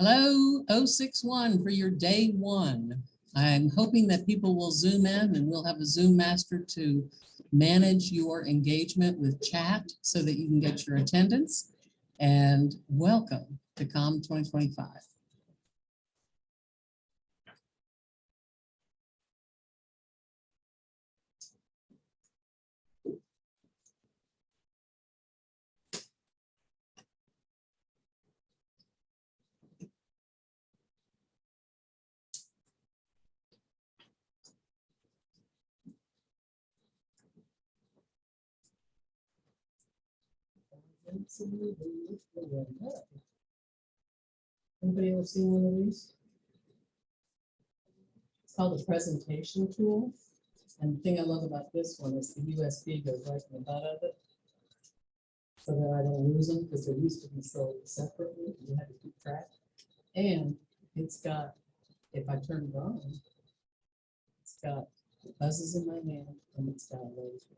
Hello, 061 for your day one. I'm hoping that people will Zoom in and we'll have a Zoom master to manage your engagement with chat so that you can get your attendance. And welcome to COM 2025. Anybody ever seen one of these? It's called a presentation tool. And the thing I love about this one is the USB goes right in the butt of it, so that I don't lose them, because they used to be sold separately. You had to keep track. And it's got, if I turn it on, it's got buzzes in my hand and it's got a laser.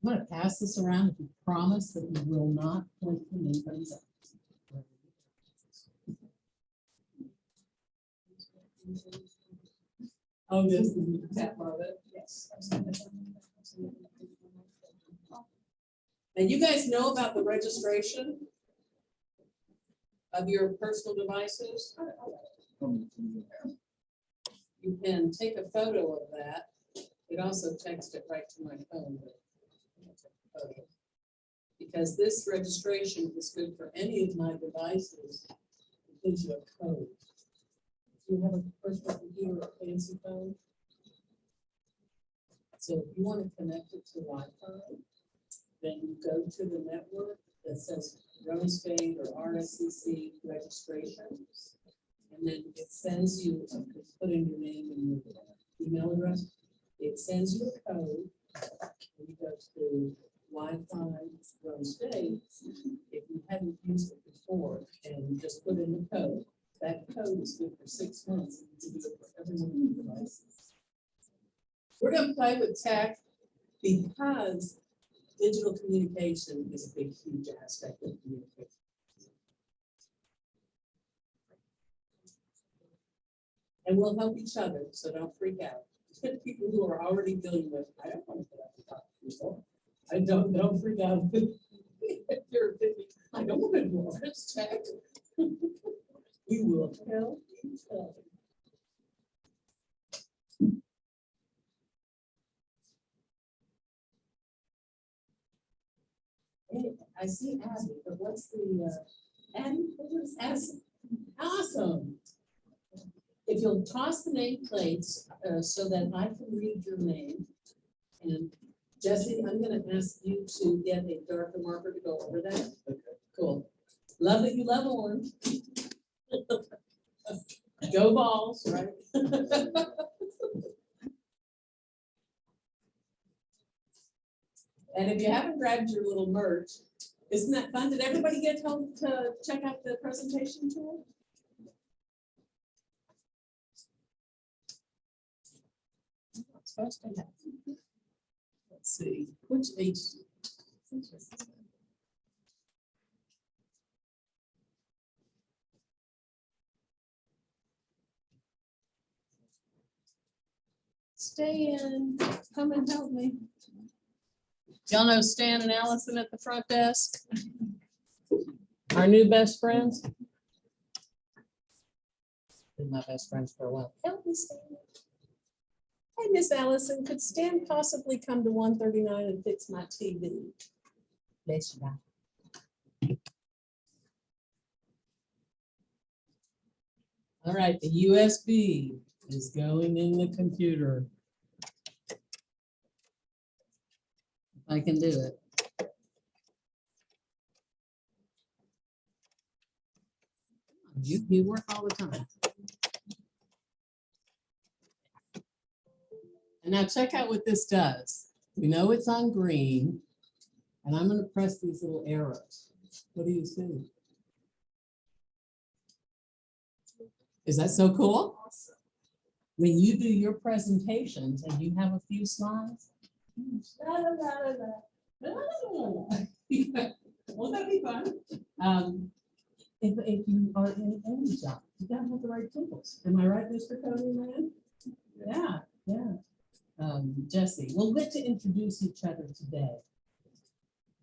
I'm going to pass this around if you promise that you will not point from anybody's eyes. Oh, this is the tap of it. Yes. And you guys know about the registration of your personal devices? You can take a photo of that. It also text it right to my phone. Because this registration is good for any of my devices. It gives you a code. Do you have a personal computer or a fancy phone? So if you want to connect it to Wi-Fi, then you go to the network that says Rose State or RSCC registration, and then it sends you, put in your name and your email address. It sends you a code, and you go to Wi-Fi Rose State. If you hadn't used it before, and you just put in the code, that code is good for 6 months. It's good for every one of your devices. We're going to play with tech because digital communication is a big, huge aspect of communication. And we'll help each other, so don't freak out. People who are already dealing with, I don't want to get up and talk to people. I don't freak out. If you're 50, I don't want to do all this tech. We will help each other. Hey, I see Abby, but what's the Abby? What is Abby? Awesome. If you'll toss the nameplates so that I can read your name, and Jesse, I'm going to ask you to get a darker marker to go over that. Okay. Cool. Love that you love orange. Go balls, right? And if you haven't grabbed your little merch, isn't that fun? Did everybody get home to check out the presentation tool? Let's see, which age? Stay in, come and help me. Y'all know Stan and Allison at the front desk? Our new best friends. Been my best friends for a while. Help me, Stan. Hey, Miss Allison, could Stan possibly come to 139 and fix my TV? Bless you. All right, the USB is going in the computer. If I can do it. You work all the time. And now check out what this does. We know it's on green, and I'm going to press these little arrows. What do you see? Is that so cool? Awesome. When you do your presentations and you have a few slides, won't that be fun? if you are in any job, you gotta have the right tools. Am I right, Mr. Cody, man? Yeah, yeah. Jesse, we'll get to introduce each other today.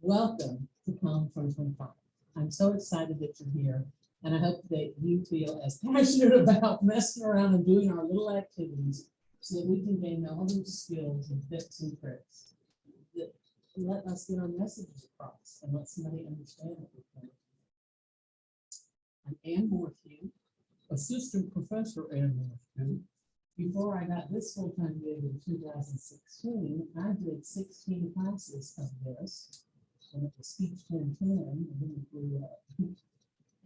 Welcome to Calm 2025. I'm so excited that you're here, and I hope that you feel as passionate about messing around and doing our little activities so that we can gain all those skills and tips and tricks that let us get our messages across and let somebody understand what we're doing. I'm Ann Morphew, Assistant Professor Ann Morphew. Before I got this full-time gig in 2016, I did 16 classes of this. And it was Speech 1010, and then we grew up.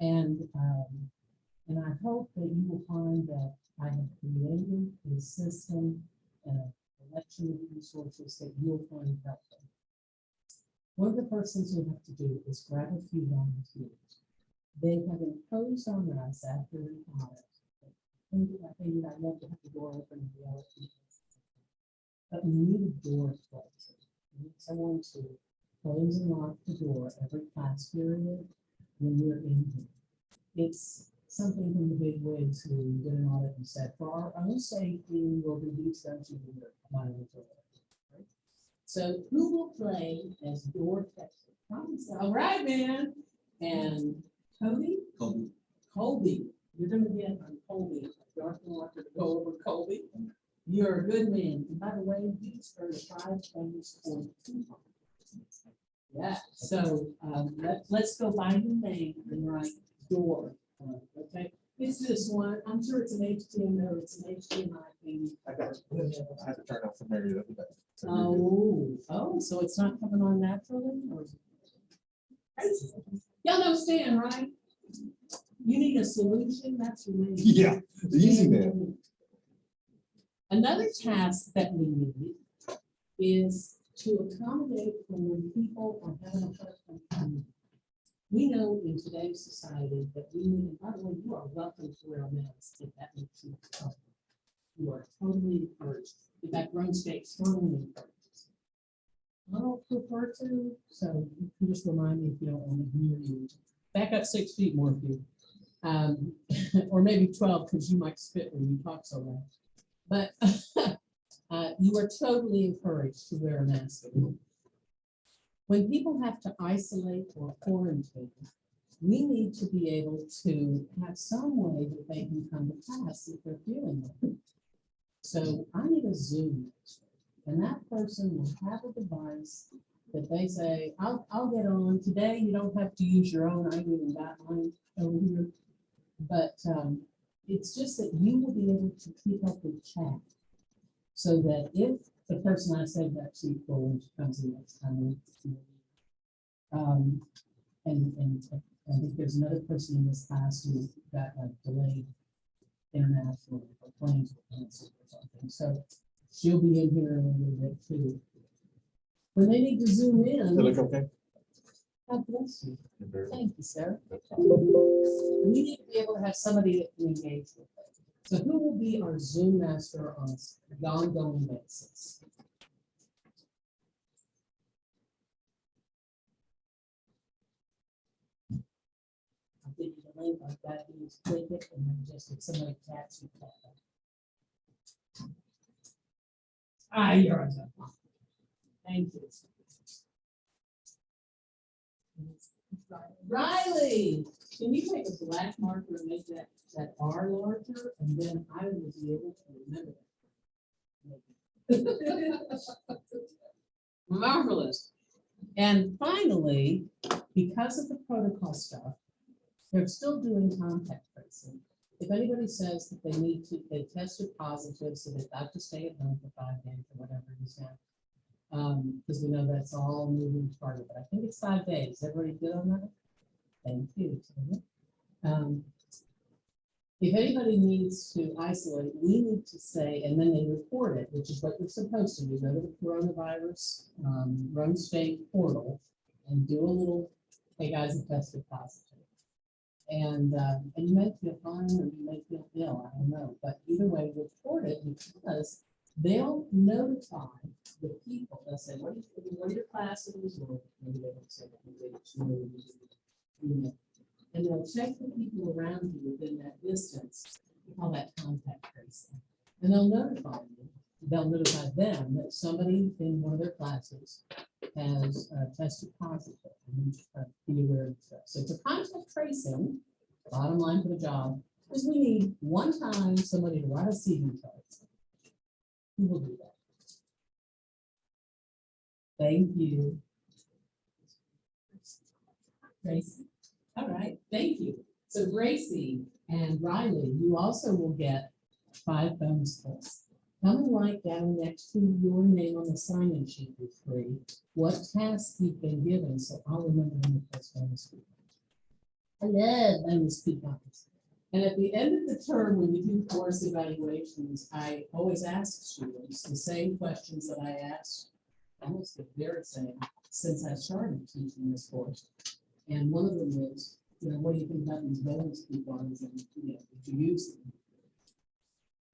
And I hope that you will find that I have created a system and a collection of resources that you'll find helpful. One of the first things we have to do is grab a few volunteers. They have imposed on us after we hired. I think I'd love to have the door open and yell at people. But we need a door closer. We need someone to close and lock the door every class period when we're in here. It's something from the big wigs who did an audit and said, for our own safety, we'll reduce dungeon violence. Right? So who will play as door tester? All right, man. And Cody? Colby. You're going to get on Colby. Dark Walker to go over Colby. You're a good man. And by the way, he's earned 5 points for 2 points. Yeah. So let's go by your name and write door. Okay. It's this one. I'm sure it's an HTML. It's an HTML thing. I got it. I had to turn off the Mary the other day. Oh, so it's not coming on naturally? Or y'all know Stan, right? You need a solution. That's your name. Yeah, the easy man. Another task that we need is to accommodate for when people are having a hard time. We know in today's society that we need, and by the way, you are welcome to wear a mask if that makes you comfortable. You are totally encouraged. In fact, Rome State strongly encourages. I don't prefer to, so you can just remind me if you don't want to hear you. Back up 6 feet more of you. Or maybe 12 because you might spit when you talk so loud. But you are totally encouraged to wear a mask. When people have to isolate or quarantine, we need to be able to have some way that they can come to class if they're feeling it. So I need a Zoom, and that person will have a device that they say, I'll get on. Today you don't have to use your own. I even got mine over here. But it's just that you will be able to keep up with chat so that if the person I saved that sheet for when she comes in next time, and I think there's another person in this class who got delayed international or planes were canceled or something. So she'll be in here in a little bit too. When they need to zoom in. They look okay? God bless you. Thank you, sir. We need to be able to have somebody that can engage with them. So who will be our Zoom master on an ongoing basis? I'll give you the link. I've got you to click it, and then just if somebody taps you, tap it. Ah, you're on that one. Thank you. Riley, can you take a black marker and make that R larger, and then I will be able to remember that. Marvelous. And finally, because of the protocol stuff, they're still doing contact tracing. If anybody says that they tested positive, so they've got to stay at home for 5 days or whatever it is now. Because we know that's all moving part of it. I think it's 5 days. Everybody good on that? Thank you. If anybody needs to isolate, we need to say, and then they report it, which is what you're supposed to do. Go to the coronavirus Run State portal and do a little, hey guys, I tested positive. And you may feel fine or you may feel ill, I don't know. But either way, report it because they'll notify the people. They'll say, what are your classes? Or maybe they don't say that. Maybe it's and they'll check the people around you within that distance. We call that contact tracing. And they'll notify you. They'll notify them that somebody in one of their classes has tested positive. And be aware of that. So for contact tracing, bottom line for the job is we need one time somebody to write a CV card. Who will do that? Thank you. Gracie. All right, thank you. So Gracie and Riley, you also will get 5 bonus points. Come and write down next to your name on the sign-in sheet for free what tasks you've been given, so I'll remember when you post bonus points. I love bonus coupons. And at the end of the term, when you do course evaluations, I always ask students the same questions that I asked, almost the very same, since I started teaching this course. And one of them is, what do you think about these bonus coupons, and did you use them?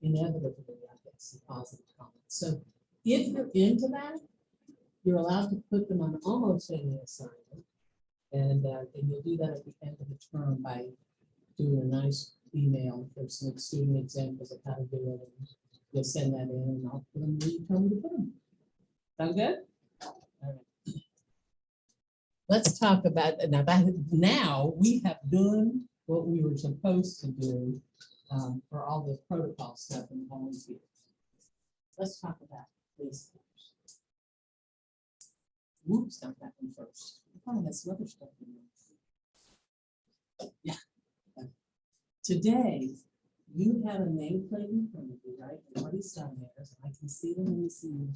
Inevitably, I get some positive comments. So if you're into that, you're allowed to put them on almost any assignment. And you'll do that at the end of the term by doing a nice email for some student examples of how to do it. And you'll send that in, and I'll put them where you tell me to put them. Sound good? All right. Let's talk about now we have done what we were supposed to do for all the protocol stuff and volunteers. Let's talk about this first. Whoops, not that one first. Oh, that's other stuff in there. Yeah. Today, you have a nameplate in front of you, right? And Marty's done there, so I can see them when you see them.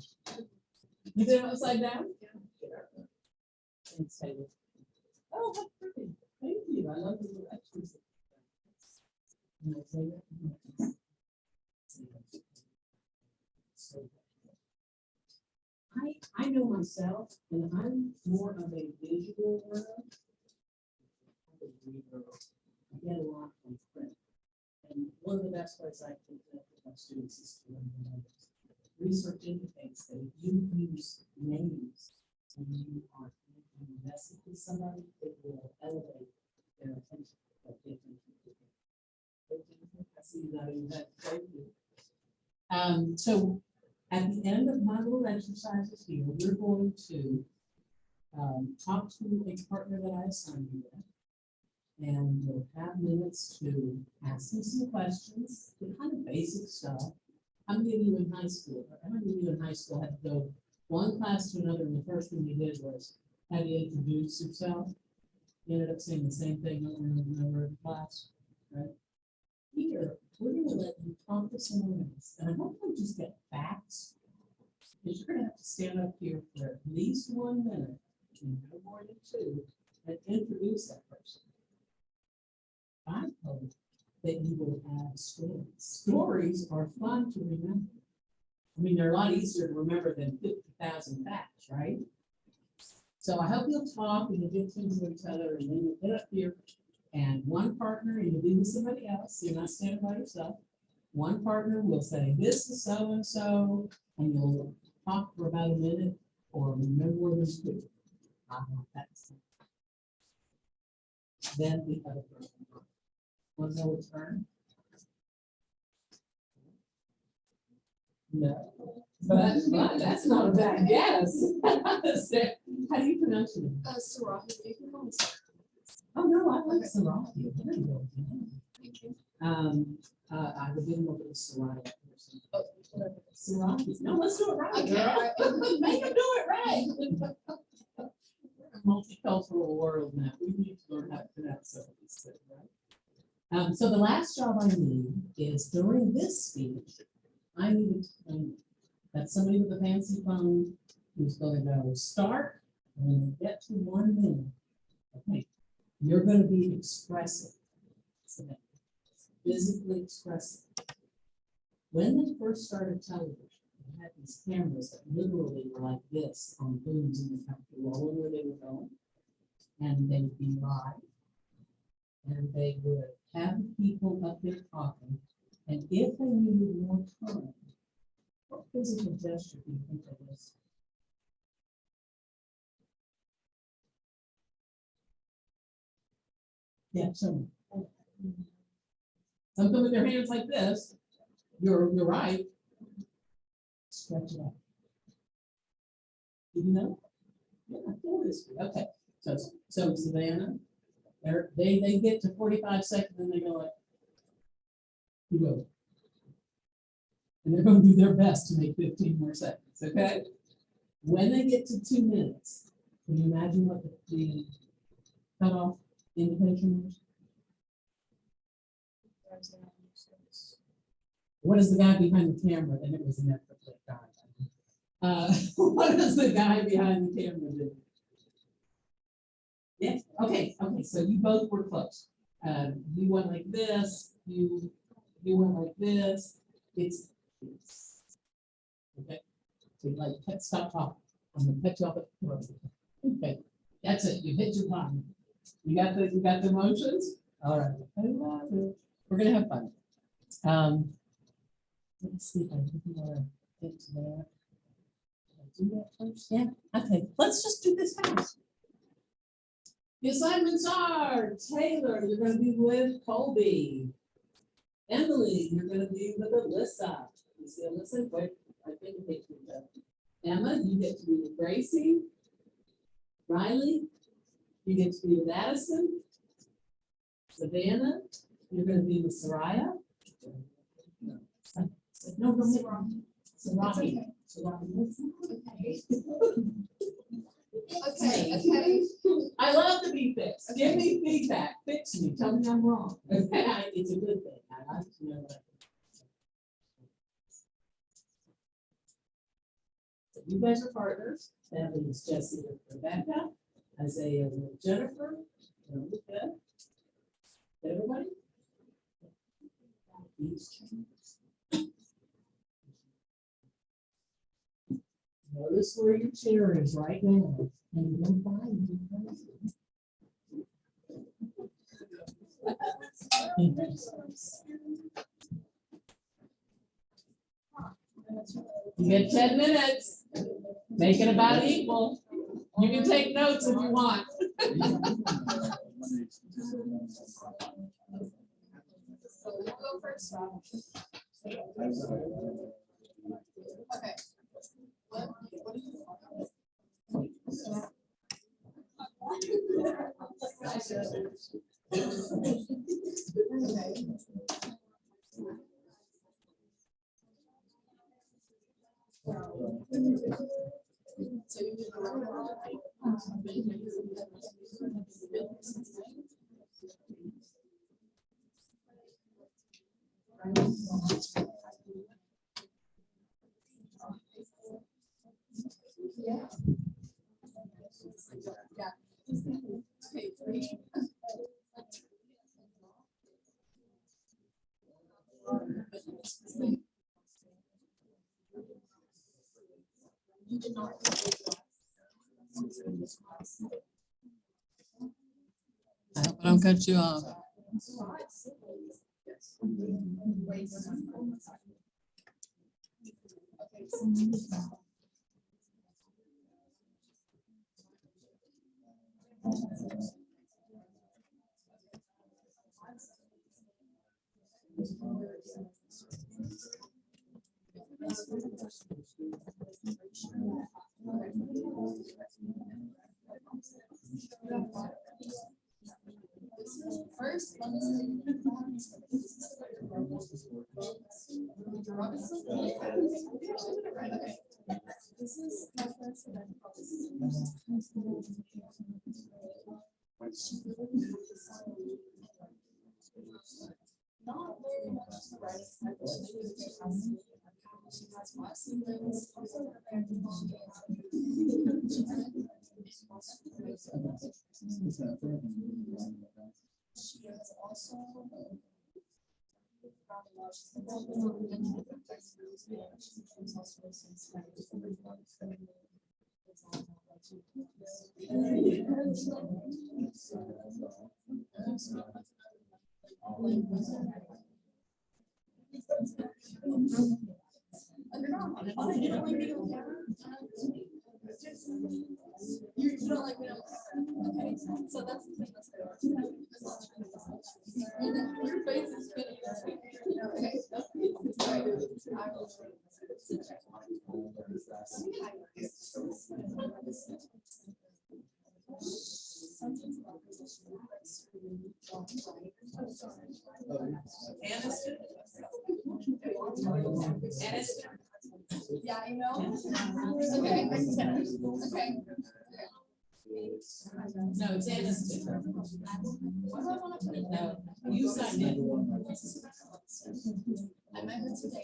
You did it upside down? Yeah. And say, oh, how pretty. Thank you. I love the directions. And I say that. So, I know myself, and I'm more of a visual learner. I get a lot from print. And one of the best ways I can connect with my students is to learn the numbers. Research indicates that if you use names when you are connecting a message with somebody, it will elevate their attention. I see that in that. Thank you. So at the end of my little exercises here, we're going to talk to a partner that I assigned you with. And we'll have minutes to ask them some questions, the kind of basic stuff. How many of you in high school had to go one class to another, and the first thing you did was how do you introduce yourself? You ended up saying the same thing over and over in class, right? Here, we're going to let you talk to someone else, and I hope you just get facts, because you're going to have to stand up here for at least 1 minute, and no more than 2, and introduce that person. I hope that you will have stories. Stories are fun to remember. I mean, they're a lot easier to remember than 50,000 facts, right? So I hope you'll talk and you'll get to know each other, and then you'll get up here, and one partner, and you'll be with somebody else. You're not standing by yourself. One partner will say, this is so-and-so, and you'll talk for about a minute, or remember more than 2. That's then the other person. Want to know its turn? No. But that's not a bad guess. How do you pronounce it? Sarahi. Oh, no, I like Sarahi. There you go. Thank you. I would give him over to Sarahi. Sarahi. No, let's do it right. Okay, Girl. Make him do it right. Multicultural world now. We need to learn how to pronounce some of these things, right? So the last job I need is during this speech, I need to that somebody with a fancy phone who's going to go start, and when they get to 1 minute, okay, you're going to be expressive, physically expressive. When they first started television, they had these cameras that literally were like this on booms in the country, rolling where they were going, and they'd be live, and they would have people up there talking, and if they needed more time, what physical gesture do you think it was? Yeah, show me. Something with your hands like this. You're right. Stretch it out. Did you know? Yeah, I feel this. Okay. So Savannah, they get to 45 seconds and they go like, you go. And they're going to do their best to make 15 more seconds. Okay. When they get to 2 minutes, can you imagine what the cutoff indication is? What is the guy behind the camera? Then it was an effort guy. What does the guy behind the camera do? Yes. Okay. So you both were close. You went like this. You went like this. It's okay. So like stop talking. I'm gonna cut you off at the throat. Okay. That's it. You hit your button. You got the emotions. All right. We're gonna have fun. Let's see if I can get to there. Did I do that first? Yeah. Okay. Let's just do this fast. The assignments are Taylor, you're going to be with Colby. Emily, you're going to be with Alyssa. You see Alyssa? Wait, I think it takes me that. Emma, you get to be with Gracie. Riley, you get to be with Addison. Savannah, you're going to be with Soraya. No, Sarahi. Okay. I love to be fixed. Give me feedback. Fix me. Tell me I'm wrong. It's a good thing. I like to know that. So you guys are partners. That leaves Jesse with Rebecca, Isaiah with Jennifer. Good. Everybody? Notice where your chair is right now. And don't find you get 10 minutes. Make it about equal. You can take notes if you want. So we'll go first. Okay. What do you want? So you did Okay, 3. You did not. I hope I don't cut you off. First, let me see. Robinson? Right, okay. This is my first event. Not very much to the right. She has 5 siblings. She is also You don't like me. Okay, so that's the thing. Yeah, I know. Okay, okay. No, it's Aniston. No, you signed it. I met her today.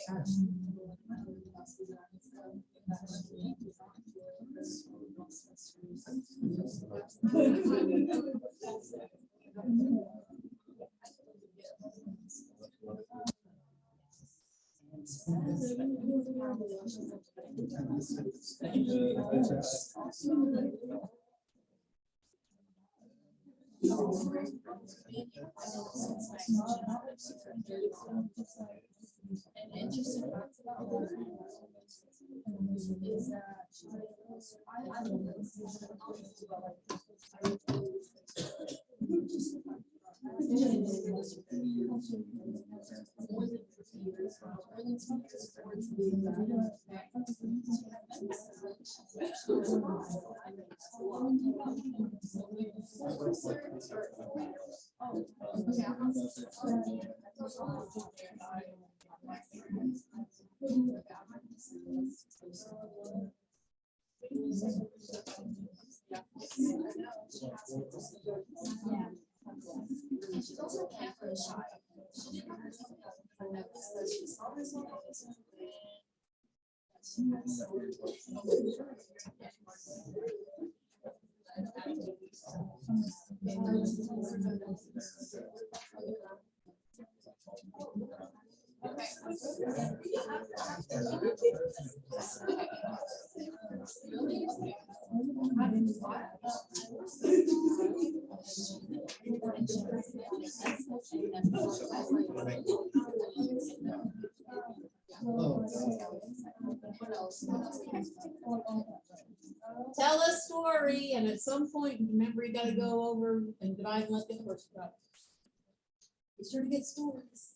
An interesting fact about her is that I don't know. More than 50 years, more than 20 years, sports she's also camera shy. She didn't have to notice that she's always Tell a story, and at some point, remember, you gotta go over and divide and let the horse go. Be sure to get stories.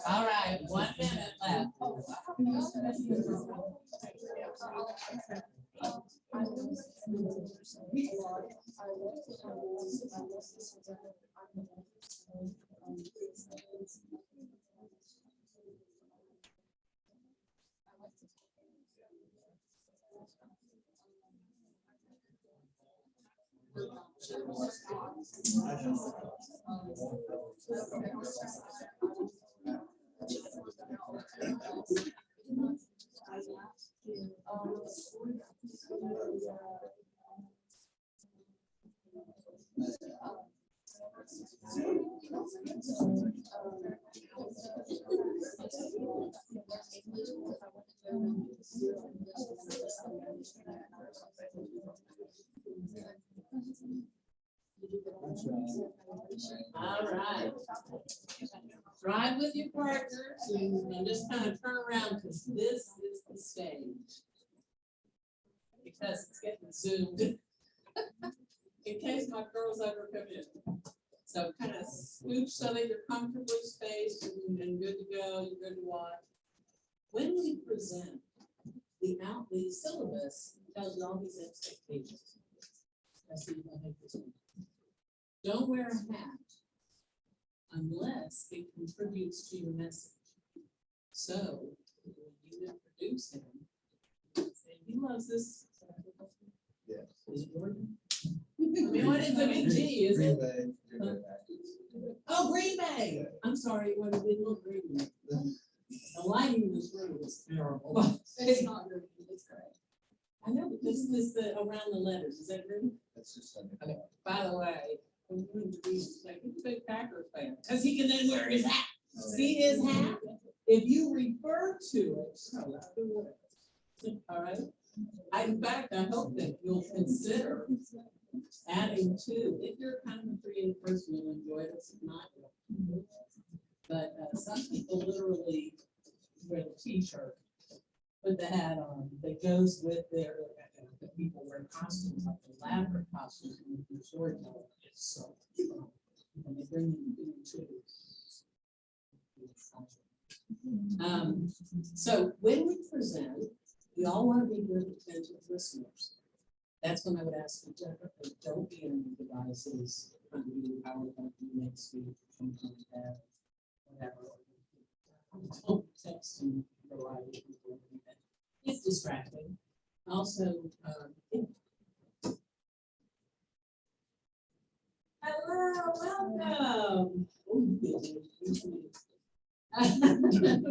All right, 1 minute left. All right. Drive with your partners and just kind of turn around because this is the stage. Because it's getting zoomed. In case my girls ever come in. So kind of scooch so that you're comfortably spaced and good to go, you're good to watch. When we present the syllabus tells you all these expectations. That's what you want to present. Don't wear a hat unless it contributes to your message. So when you introduce him, say he loves this. Yeah. Is it Jordan? I mean, what is the big G, is it? Oh, Green Bay. I'm sorry, what did it look Green Bay? The lighting in this room is terrible. It's not really, it's great. I know, but this is the around the letters. Is that Green? That's just. Okay, by the way, when you introduce, like, he's a big Packers fan, because he can then wear his hat. See his hat? If you refer to it, all right? In fact, I hope that you'll consider adding to, if you're kind of a creative person, you'll enjoy this, if not. But some people literally wear the t-shirt, put the hat on, that goes with their, the people wear costumes, like elaborate costumes, and the storytelling. So, and they bring them to. So when we present, we all want to be good, attentive listeners. That's when I would ask you, Jennifer, don't be on your devices, trying to do PowerPoint, next week, something like that, whatever. Don't text and variety of people. It's distracting. Also, hello, welcome.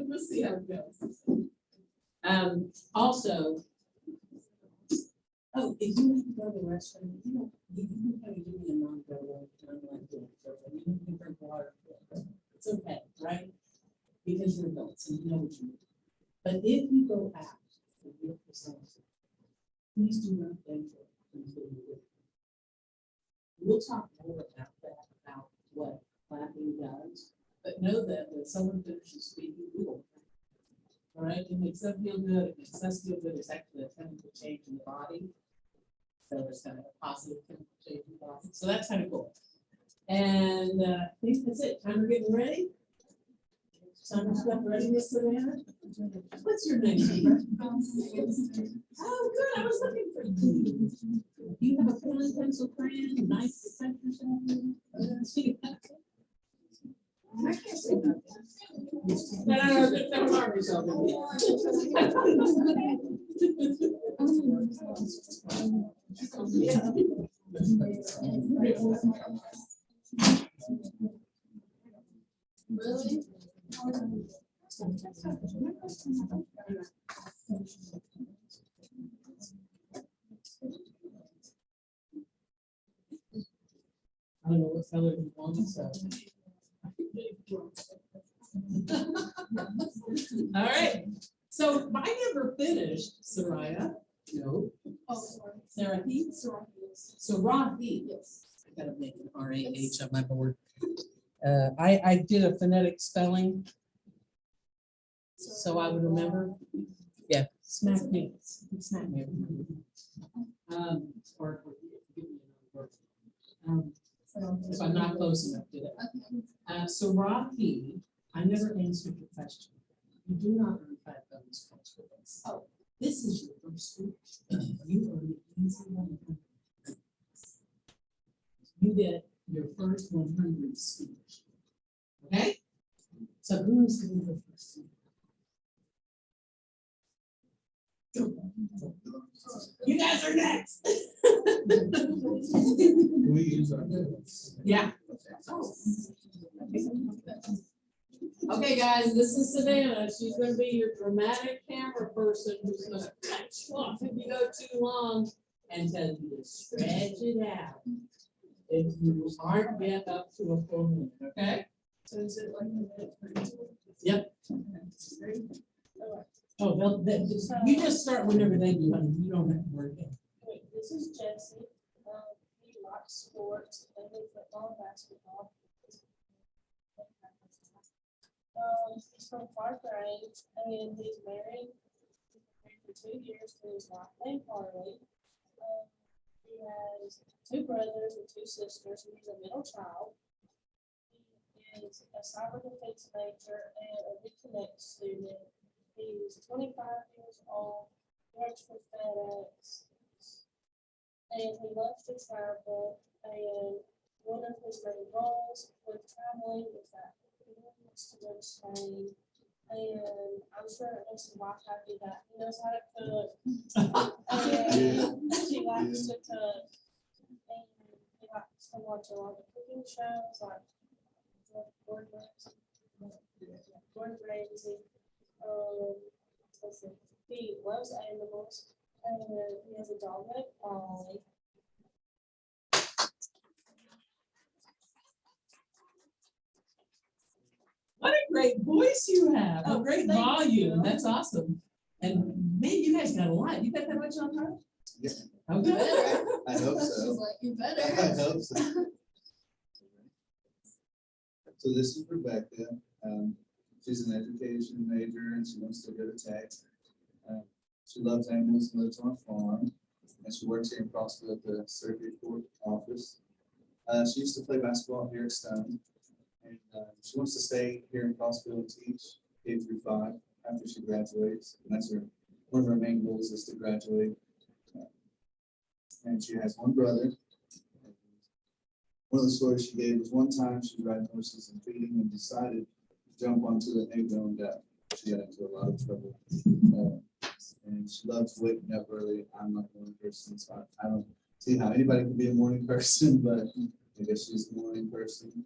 We'll see how it goes. Also, oh, if you need to go to the restroom, you can kind of give me a non-verbal, like this, or you can drink water. It's okay, right? Because you're adults and you know what you need. But if you go out and you're presenting, please do not enter until you do. We'll talk more about that, about what clapping does. But know that when someone finishes speaking, we will. All right, it makes them feel good. It makes us feel good. It's actually a chemical change in the body. So there's kind of a positive chemical change in the body. So that's kind of cool. And I think that's it. Time we're getting ready. Time to get ready, Miss Savannah. What's your name? Oh, good. I was looking for you. You have a pen and pencil crayon, nice to set yourself in. I can't say nothing. No, don't harm yourself. Really? I don't know what color you want, so. All right, so I never finished, Soraya. No. Oh, sorry. Sarahi? Sarahi. Yes. I gotta make an R-A-H on my board. I did a phonetic spelling, so I would remember. Yeah. Smack me. Smack me. Or give me another word. If I'm not close enough to that. So Rocky, I never answered your question. You do not earn 5 bonus points for this. Oh. This is your first speech. You earn an easy 100. You get your first 100 speech. Okay? So who's going to go first? You guys are next. Can we use our minutes? Yeah. Okay, guys, this is Savannah. She's gonna be your dramatic camera person who's gonna cut you off if you go too long and tell you to stretch it out. If you aren't yet up to a full minute, okay? So is it like a minute for each? Yep. Oh, well, you just start whenever they do, honey. You don't have to worry about it. Wait, this is Jesse. He likes sports, mainly football, basketball. He's from Park Range and he's married. He's been married for 2 years to his wife named Harley. He has 2 brothers and 2 sisters, and he's a middle child. He is a cyber defense major and a Reconnect student. He's 25 years old, works for FedEx, and he loves to travel. And one of his main goals with traveling is that he wants to go to Spain. And I'm sure it makes his wife happy that he knows how to cook. And she likes to cook. And he likes to watch a lot of cooking shows like Gordon Ramsay. Let's see. He loves animals, and he has a dog named Ollie. What a great voice you have. A Oh, great thank volume. you. That's awesome. And man, you guys got a lot. You got that much on her? Yeah. Okay. I hope She's so. like, you I better. hope so. So this is Rebecca. She's an education major and she wants to go to tech. She loves animals and lives on a farm. And she works here in Crossville at the circuit court office. She used to play basketball here at Stone. And she wants to stay here in Crossville and teach K-5 after she graduates. And that's one of her main goals is to graduate. And she has 1 brother. One of the stories she gave was one time she was riding horses and feeding and decided to jump onto an egg and she got into a lot of trouble. And she loves waking up early. I'm not a morning person, so I don't see how anybody can be a morning person, but I guess she's a morning person.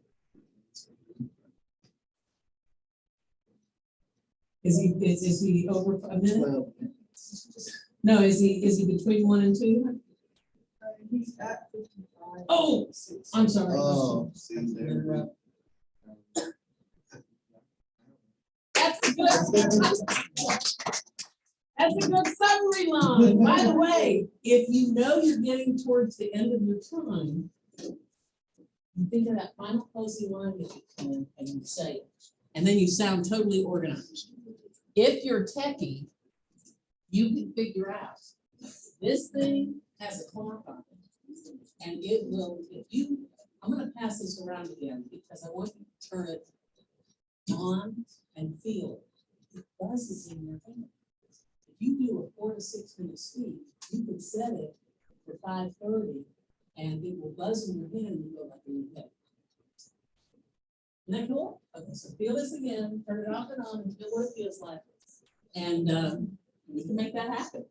Is he over a minute? Well, No, is he between 1 and 2? He's at 55. Oh, I'm sorry. oh, see there. That's a good. That's a good summary line. By the way, if you know you're getting towards the end of your time, you think of that final closing line that you can and you say it. And then you sound totally organized. If you're techie, you can figure out this thing has a clock on it. And it will, I'm gonna pass this around again because I want you to turn it on and feel it buzzes in your hand. If you do a 4 to 6 minute speech, you can set it for 5:30 and it will buzz in your hand and you go like in your head. Isn't that cool? Okay, so feel this again, turn it off and on and feel what it feels like. And we can make that happen.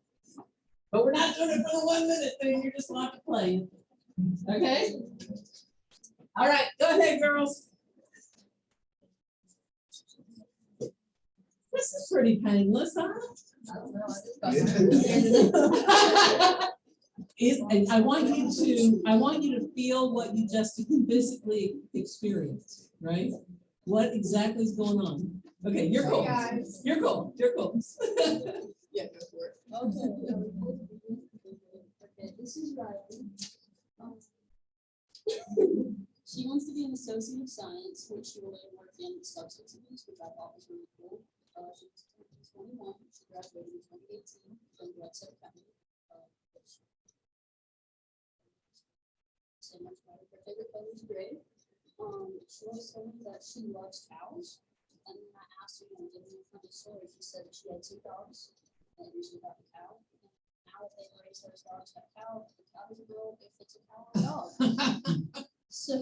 But we're not doing it for the 1 minute thing, you're just allowed to play. Okay? All right, go ahead, girls. This is pretty painless, huh? I don't know. I just got And I want you to feel what you just physically experienced, right? What exactly is going on? Okay, you're cool. Hey, guys. You're cool. You're cool. Yeah, go for it. Okay, this is Riley. She wants to be an associate of science, which she will later work in substance abuse, which I thought was really cool. She's 21. She graduated in 2018 from Webster County. Which so much better. Her favorite color is gray. She always told me that she loves cows. And then I asked her, give me a funny story. She said that she had 2 dogs and she got a cow. Now that they've raised those dogs, that cow, the cow doesn't know if it's a cow or a dog. So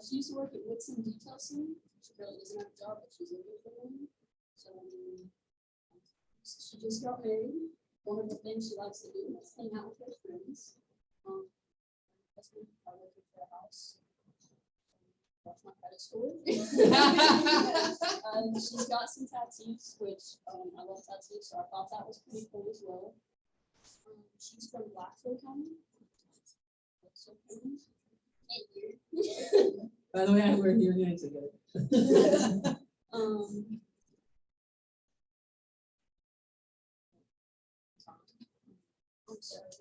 she used to work at Woodson Detail Center. She really doesn't have a job, but she's looking for one. So she just got married. One of the things she likes to do is hang out with her friends. Husband are looking for a house. That's my credit score. She's got some tattoos, which I love tattoos, so I thought that was pretty cool as well. She's from Blackfield County. So By the way, I wear hearing aids together. I'm sorry.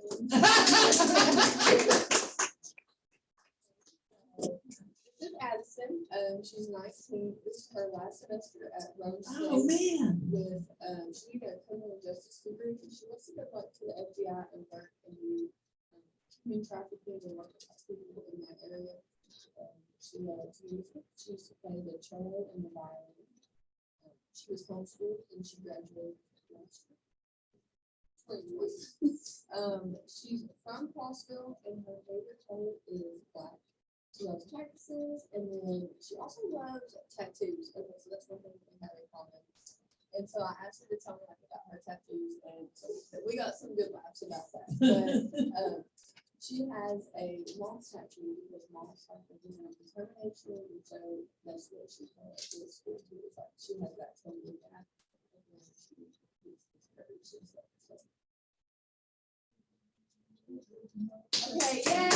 This is Addison. She's 19. This is her last semester at Rome State. Oh, man. With she got a criminal justice degree, and she wants to go like to the FBI and work in human trafficking and work with people in that area. She loves music. She used to play the cello and the violin. She was homeschooled and she graduated last year. She's from Crossville and her favorite color is black. She loves cactuses and then she also loves tattoos. Okay, so that's one thing we have in common. And so I asked her to tell me like about her tattoos, and so we got some good laughs about that. But she has a mom's tattoo because mom's like a determination, and so that's what she called it. It's like she has that totally back. And then she courage and stuff. So. Okay, yay!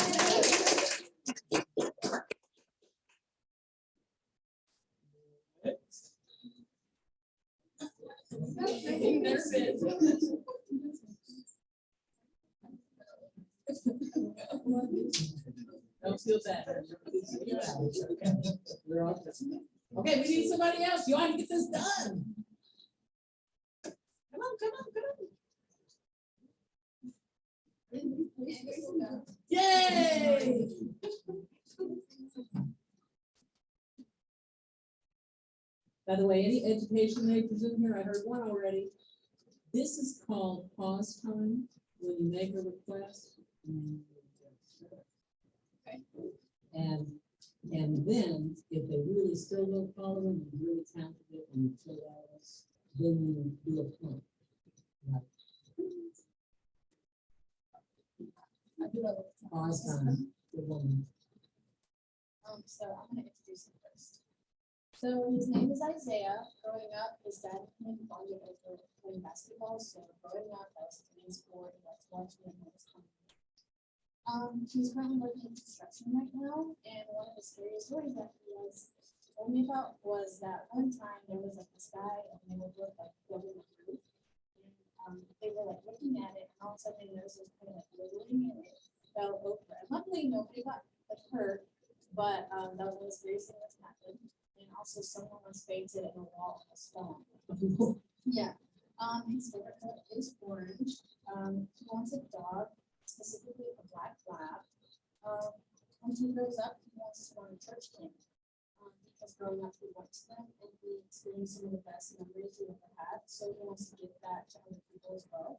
Don't feel bad. We're all just- Okay, we need somebody else. You want to get this done. Come on, come on, come on. Yay! By the way, any education majors in here? I heard one already. This is called pause time when you make a request. Okay. And then if they really still don't follow them, you really counted it and you fill out, then you do a point. Right. I do have a Pause time. Good woman. So I'm gonna introduce him first. So his name is Isaiah. Growing up, his dad played bonded over playing basketball. So growing up, that was his main sport. He liked watching him. He's currently working in construction right now, and one of the scariest stories that he told me about was that one time there was like this guy, and they were both like building a roof, and they were like looking at it, and all of a sudden they noticed it was kind of like wiggling, and it fell over. And luckily, nobody got like hurt, but that was one of the scariest things that's happened. And also, someone was fainted in a wall and was falling. Yeah. His favorite color is orange. He wants a dog, specifically a black lab. When he grows up, he wants to go on a church camp because growing up he went to them and he experienced some of the best memories he ever had. So he wants to give that to other people as well.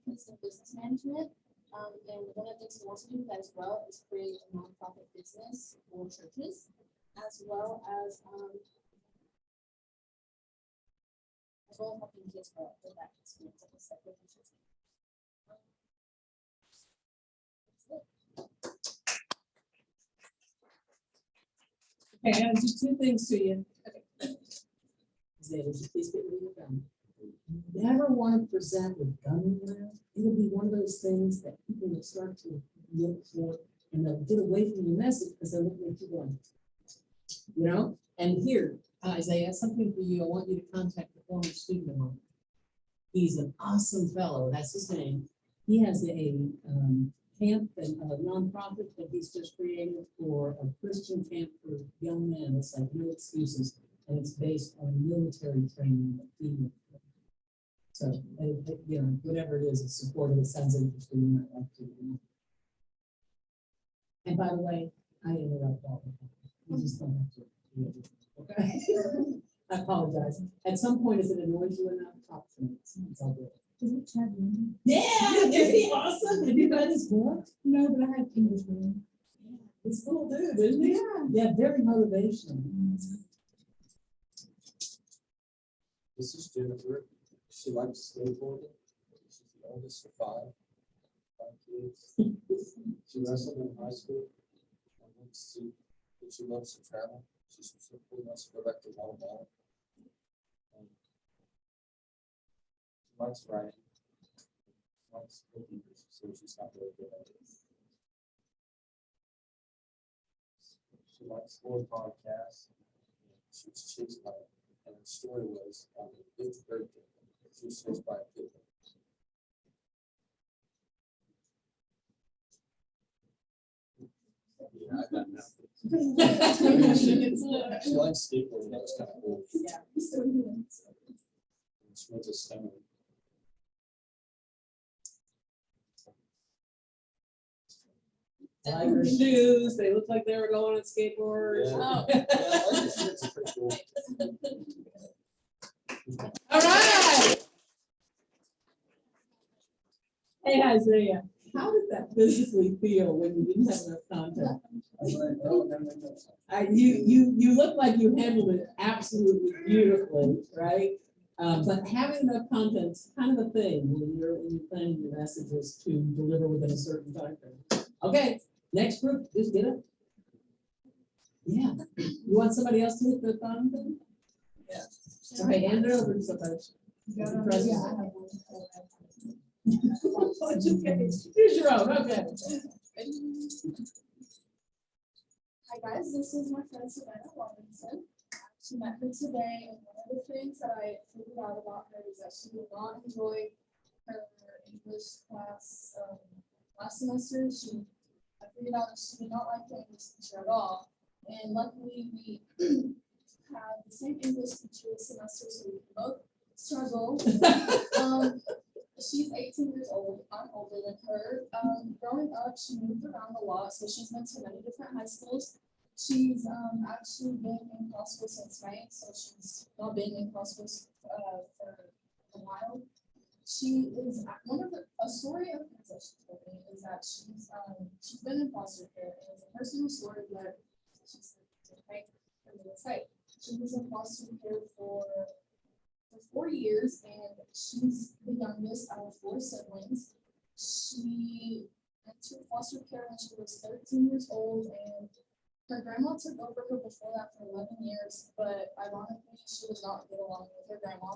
He's in business management, and one of the things he wants to do with that as well is create a nonprofit business for churches, as well as helping kids grow up with that experience of a separate church. Okay, I'm gonna do two things to you. Zay, would you please get rid of your gun? Never want to present with gun around. It'll be one of those things that people will start to look for, and they'll get away from your message because they're looking at you going, you know. And here, Isaiah, something for you. I want you to contact the former student of mine. He's an awesome fellow. That's his name. He has a camp and a nonprofit that he's just created for a Christian camp for young men. It's like No Excuses, and it's based on military training. So, you know, whatever it is, it's supportive, it sounds interesting, you might like to. And by the way, I interrupt all the time. You just don't have to. Okay? I apologize. At some point, if it annoys you enough, talk to me. It's all good. Is it Chad? Yeah, is he awesome? Have you read his book? No, but I have English reading. He's cool dude, isn't he? Yeah, very motivational. This is Jennifer. She likes skateboarding. She's the oldest of five kids. She wrestled in high school. And wants to, but she loves to travel. She specifically wants to go back to Alabama. She likes writing. She likes cooking, so she's not really good at it. She likes four podcasts. She was chased by it. And the story was on her 5th birthday, she was chased by a pit bull. Yeah, I got nothing. She likes skateboarding, that was kind of cool. Yeah. She went to Stone. I like her shoes. They look like they were going on skateboards. Yeah. Yeah, I like this. It's pretty cool. All right. Hey, Isaiah, how did that physically feel when you didn't have enough content? I was like, oh, never mind that. You look like you handled it absolutely beautifully, right? But having enough content's kind of a thing when you're planning your messages to deliver within a certain time frame. Okay, next group, just get it. Yeah, you want somebody else to hit the phone thing? Yeah. Okay, hand it over to somebody. Here's your own, okay. Hi guys, this is my friend Savannah Robinson. She met her today, and one of the things that I figured out about her is that she did not enjoy her English class last semester. I figured out that she did not like the English teacher at all. And luckily, we had the same English teacher this semester, so we both struggle. She's 18 years old. I'm older than her. Growing up, she moved around a lot, so she's been to many different high schools. She's actually been in Crossville since May, so she's not been in Crossville for a while. She is a story of hers that she told me is that she's been in foster care, and it's a personal story that she's okay for me to say. She was in foster care for 4 years, and she's the youngest out of 4 siblings. She entered foster care when she was 13 years old, and her grandma took over her before that for 11 years, but ironically, she did not get along with her grandma.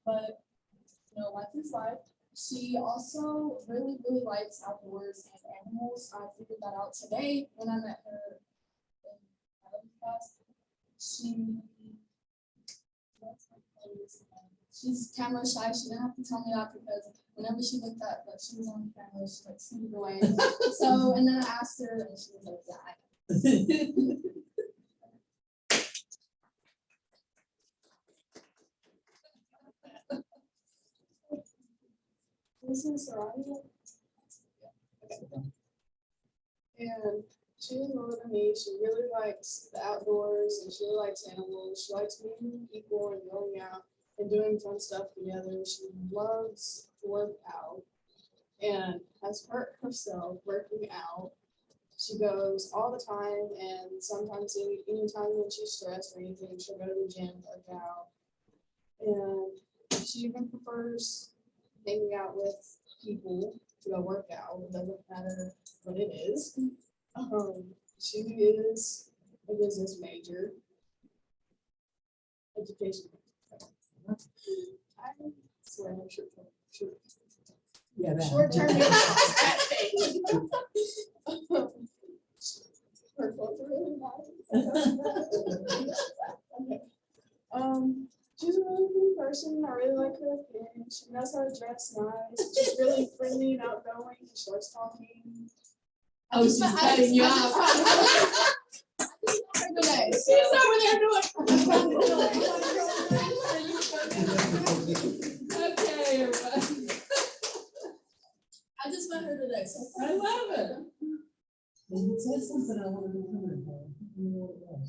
But you know, life is life. She also really, really likes outdoors and animals. I figured that out today when I met her in biology class. She's camera shy. She didn't have to tell me that because whenever she looked at that she was on camera, she like scooted away. So, and then I asked her, and she was like, "Yeah, I know." This is Soraya. And she is older than me. She really likes the outdoors and she really likes animals. She likes meeting people and going out and doing fun stuff together. She loves to work out and has hurt herself working out. She goes all the time, and sometimes anytime when she's stressed or anything, she'll go to the gym, work out. And she even prefers hanging out with people to go work out. It doesn't matter what it is. She is a business major. Education. I swear I'm sure. Yeah, that. Short term. Her clothes are really nice. Okay. She's a really cool person. I really like her appearance. She knows how to dress nice. She's really friendly and outgoing. She likes talking. Oh, she's cutting you off. She's over there doing. said something I wanted to comment on. I don't know what it was.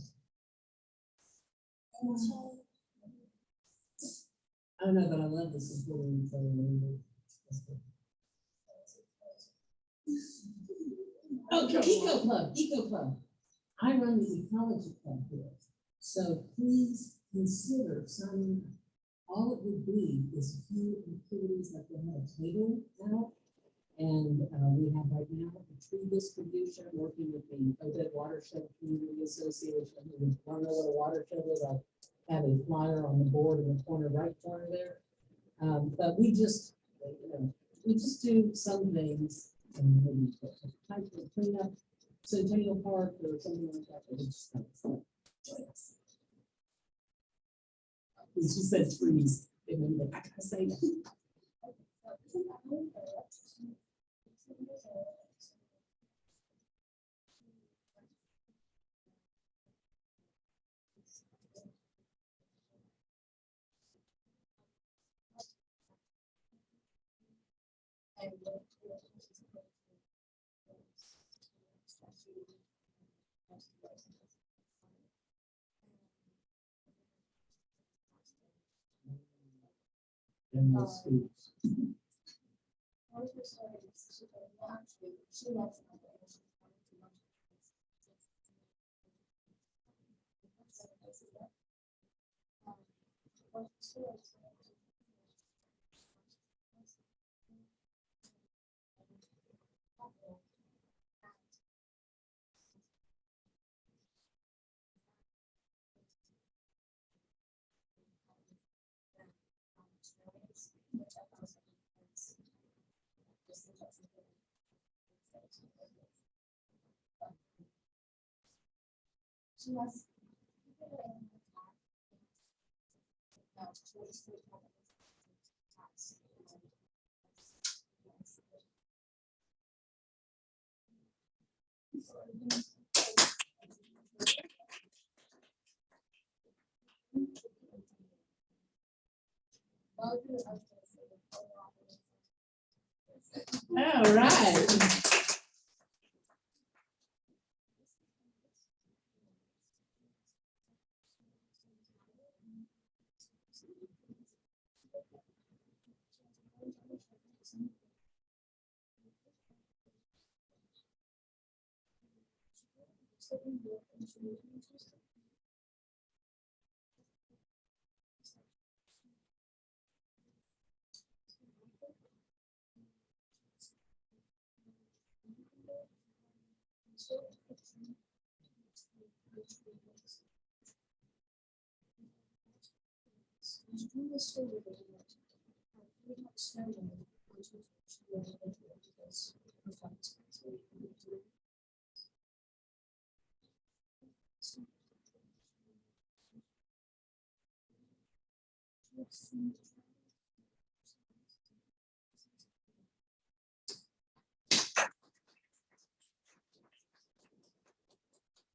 I don't know, but I love this important thing. Oh, Eco Club. I run the ecology club here. So please consider signing up. All it would be is a few activities like we have a table out. And we have right now a tree distribution, working with the Odette Watershed Community Association. If you don't know what a watershed is, I have a flyer on the board in the corner, right corner there. But we just, we just do some things, and maybe type of clean up Centennial Park or something like that. But it's just kind of fun. She said trees. And then I gotta say that. And those schools. All right.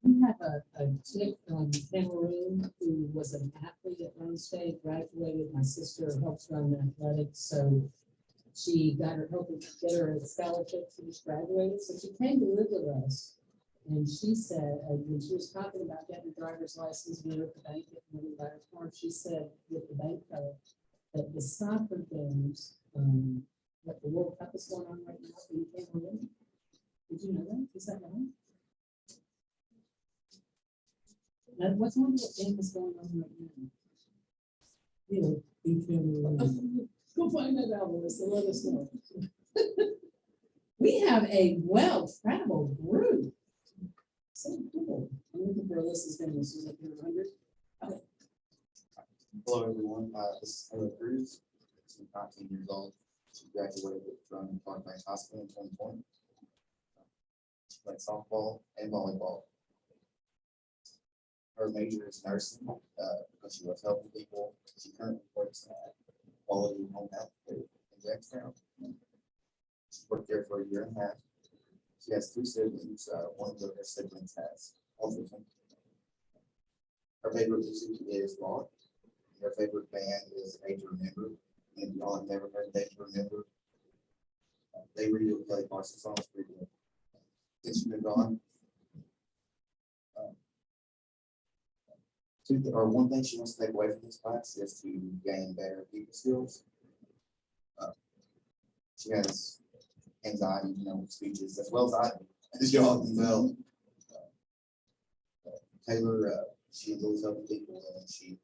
We have a chick from Cameroon who was an athlete at Rhode State, graduated. My sister helps run athletics, so she got her, helping get her a scholarship. She just graduated, so she came to live with us. And she said, when she was talking about getting a driver's license, being at the bank, getting money by her car, she said with the bank card that the soccer games, that the World Cup is going on right now in Cameroon. Did you know that? Is that right? What's one of the things going on right now? You know, in Cameroon. Go find that out, Melissa. Let us know. We have a well-traveled group. So cool. I'm looking for Alyssa's name. This is like 100. Okay. Hello, everyone. This is Taylor Cruz. She's 19 years old. She graduated from Clark Bank High School in 2020. She played softball and volleyball. Her major is nursing because she loves helping people. She currently works at Quality Home Health in Jackstown. She worked there for 1.5 years. She has 2 siblings. One of her siblings has autism. Her favorite music is rock. Her favorite band is Age to Remember. And y'all have never heard Age to Remember. They really play lots of songs for you. Since you've been gone, one thing she wants to take away from this class is to gain better people skills. She has anxiety, with speeches as well as I do, as y'all can tell. Taylor, she enjoys helping people and she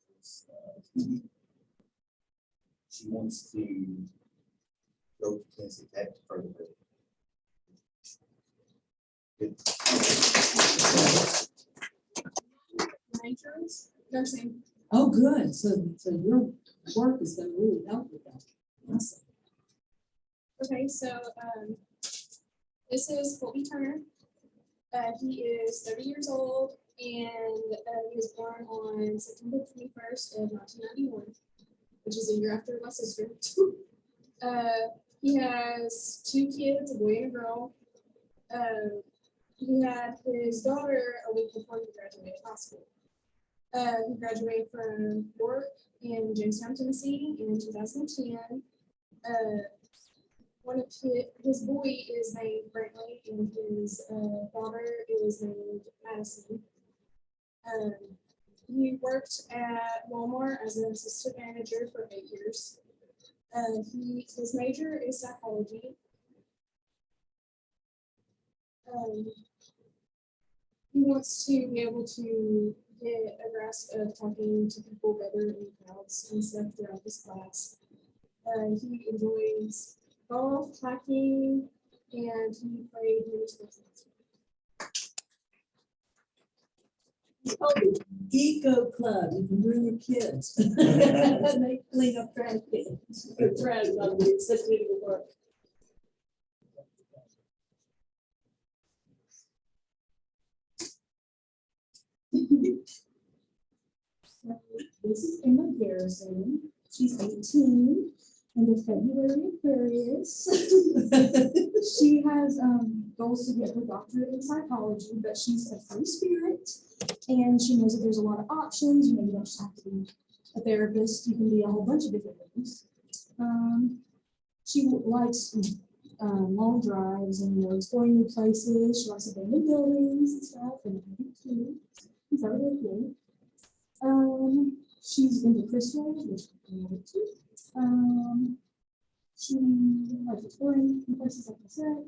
wants to go to Tennessee Tech for the good. Majors, nursing. Oh, good. So your work is gonna really help with that. Awesome. Okay, so this is Colby Turner. He is 30 years old and he was born on September 21st of 1991, which is a year after my sister. He has 2 kids, a boy and a girl. He had his daughter a week before he graduated high school. He graduated from York in Jamestown, Tennessee in 2010. One of his boy is named Brantley and his daughter is named Madison. He worked at Walmart as an assistant manager for 8 years. His major is psychology. He wants to be able to get a grasp of talking to people better in crowds and stuff throughout this class. He enjoys golf, hiking, and he played many sports. Oh, the Eco Club, you can bring your kids. They clean up trash cans. The trash, it's such beautiful work. This is Emma Garrison. She's 18 and a February Aquarius. She has goals to get her doctorate in psychology, but she's a free spirit and she knows that there's a lot of options. You don't just have to be a therapist. You can be a whole bunch of different things. She likes long drives and exploring new places. She likes abandoned buildings and stuff, and I do too. She's really cool. She's into crystals, which I like too. She likes exploring new places, like I said.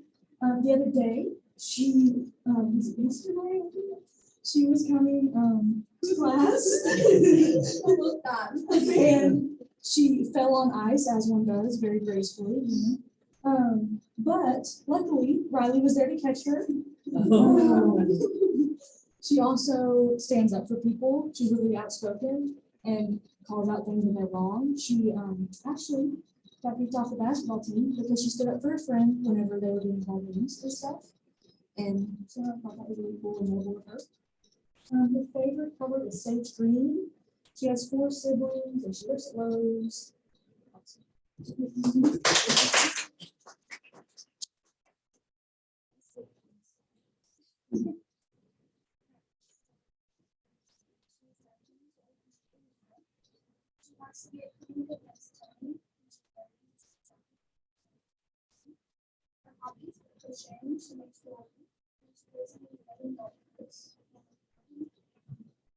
The other day, was it yesterday? I think, she was coming to class, and she fell on ice, as one does, very gracefully. But luckily, Riley was there to catch her. She also stands up for people. She's really outspoken and calls out things when they're wrong. She actually got kicked off the basketball team because she stood up for a friend whenever they were being called names and stuff. And so I thought that was really cool and noble of her. Her favorite color is sage green. She has 4 siblings and she lives at Lowe's. Wants to be a clean fitness attorney. Her hobbies are crocheting. She makes jewelry.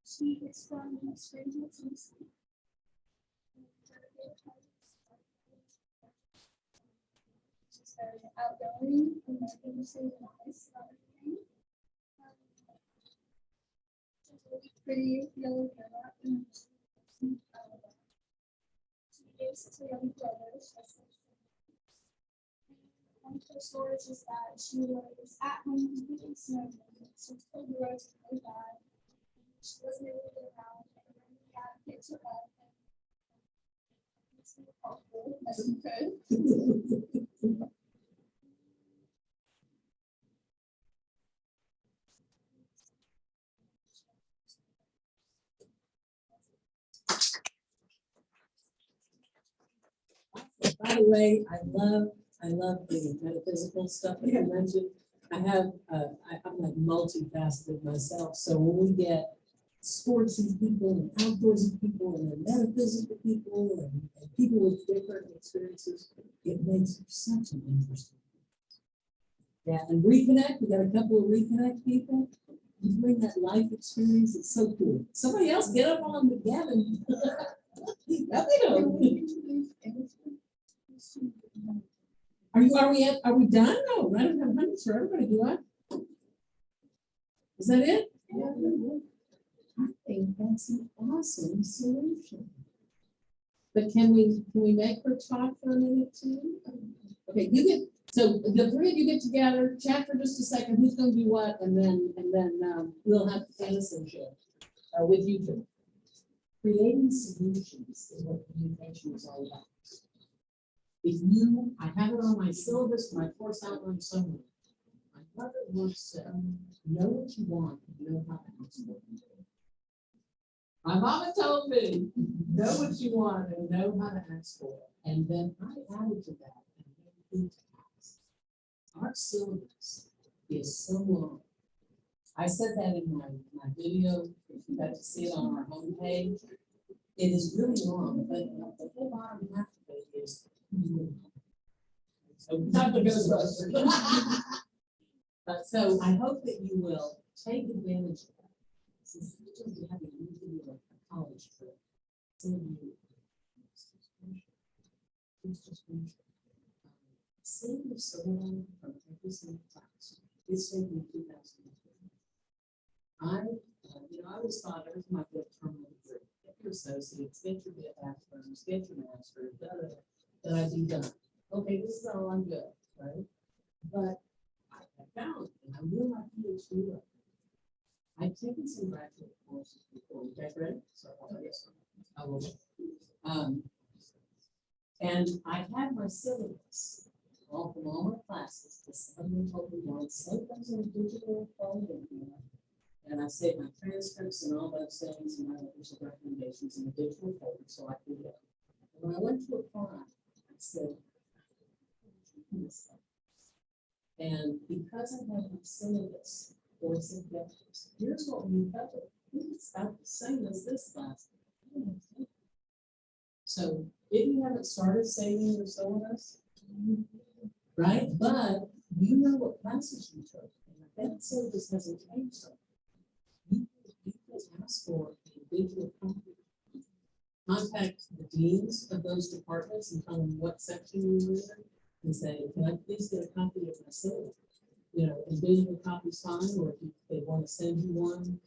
She is from Springfield, Tennessee. She's very outgoing and famously nice about everything. She's really pretty yellow hair and she gives to young brothers. One of her stories is that she was at home doing snowboarding. She was told the roads were really bad. She wasn't able to get around, and then the dad picked her up and it's really helpful as he could. By the way, I love the metaphysical stuff that you mentioned. I'm like multifaceted myself. So when we get sportsy people and outdoorsy people and then metaphysical people and people with different experiences, it makes for such an interesting. Yeah, and reconnect. We got a couple of reconnect people. You bring that life experience, it's so cool. Somebody else get up on the Gavin. Now they don't. Are we done? No, I don't have hundreds for everybody, do I? Is that it? I think that's an awesome solution. But can we make her talk for a minute too? Okay, so the three of you get together, chat for just a second, who's gonna do what, and then we'll have Denison share with you two. Creating solutions is what communication is all about. I have it on my syllabus, my course outline somewhere. My mother once said, know what you want, and know how to ask for it. My mama told me, know what you want and know how to ask for it. And then I added to that, and then who to ask. Our syllabus is so long. I said that in my video, if you got to see it on our homepage. It is really long, but the whole bottom half of it is. So not the Ghostbusters. So I hope that you will take advantage of that. Since you have a college trip. Save your syllabus from every single class. It's taken 2000. I always thought every time I get a terminal degree, get your associates, get your bachelor's, get your master's, that I'd be done. Okay, this is all I'm good, right? But I found, and I'm doing my PhD right now. I've taken some graduate courses before. You guys ready? So I will. And I had my syllabus all from all my classes. Somebody told me once, sometimes in a digital folder. And I saved my transcripts and all those things and my letters of recommendations in a digital folder so I could get. When I went to apply, I said, and because I have my syllabus for subjects, here's what we cover. It's about the same as this class. So if you haven't started saving your syllabus, right? But you know what classes you took. And that syllabus hasn't changed. So you can ask for a digital copy. Contact the deans of those departments and tell them what section you were in and say, can I please get a copy of my syllabus? You know, and digital copy's fine, or if they want to send you one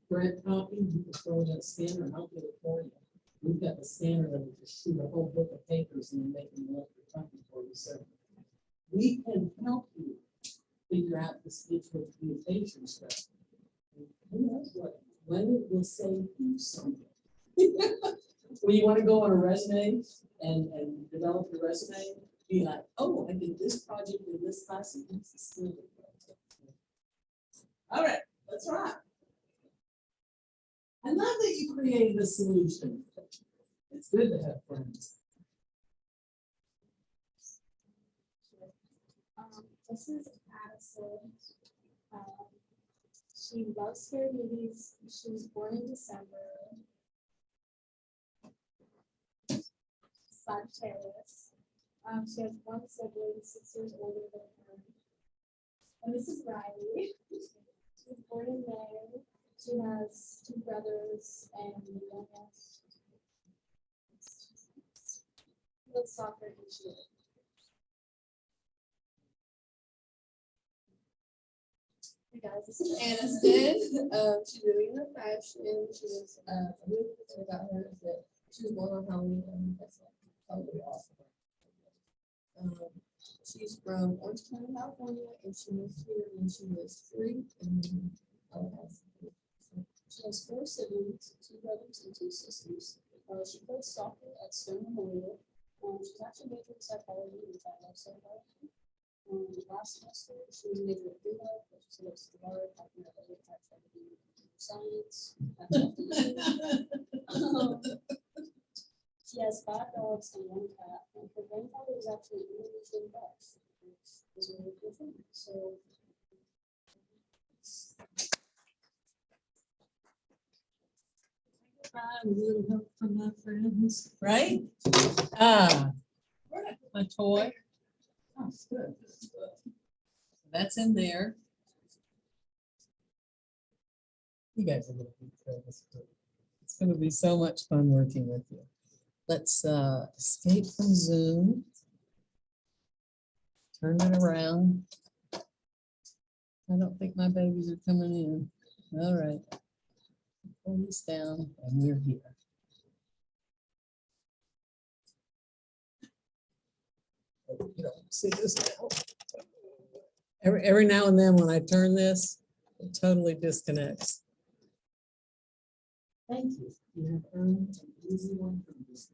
print copy, you can throw it in a scanner and I'll get it for you. We've got the scanner that will just shoot a whole book of papers and then make them look for copy for you. So we can help you figure out this digital communication stuff. And who knows when it will save you something. When you want to go on a resume and develop your resume, be like, oh, I did this project in this class and this is still. All right, let's rock. I love that you created a solution. It's good to have friends. This is Addison. She loves scary movies. She was born in December. Sagittarius. She has one sibling, 6 years older than her. And this is Riley. She was born in May. She has 2 brothers and the youngest. She loves soccer and she lives. Hey guys, this is Aniston. She's really into fashion. She was really cool about her is that she was born on Halloween. That's totally awesome. She's from Orange County, California, and she moved here when she was 3. And she has 4 siblings, 2 brothers and 2 sisters. She plays soccer at Stone Memorial. She's actually majored in psychology, which I love so much. Last semester, she was majoring in food, but she looks smart. I think I try to do science. She has 5 dogs and 1 cat, and her grandfather is actually Indonesian Dutch, which is a really cool thing. So, A little help from my friends, right? My toy. Oh, good. That's in there. You guys are gonna be great. It's gonna be so much fun working with you. Let's escape from Zoom. Turn it around. I don't think my babies are coming in. All right. Pull this down and we're here. You don't see this now. Every now and then when I turn this, it totally disconnects. Thank you. You have earned an easy one from this.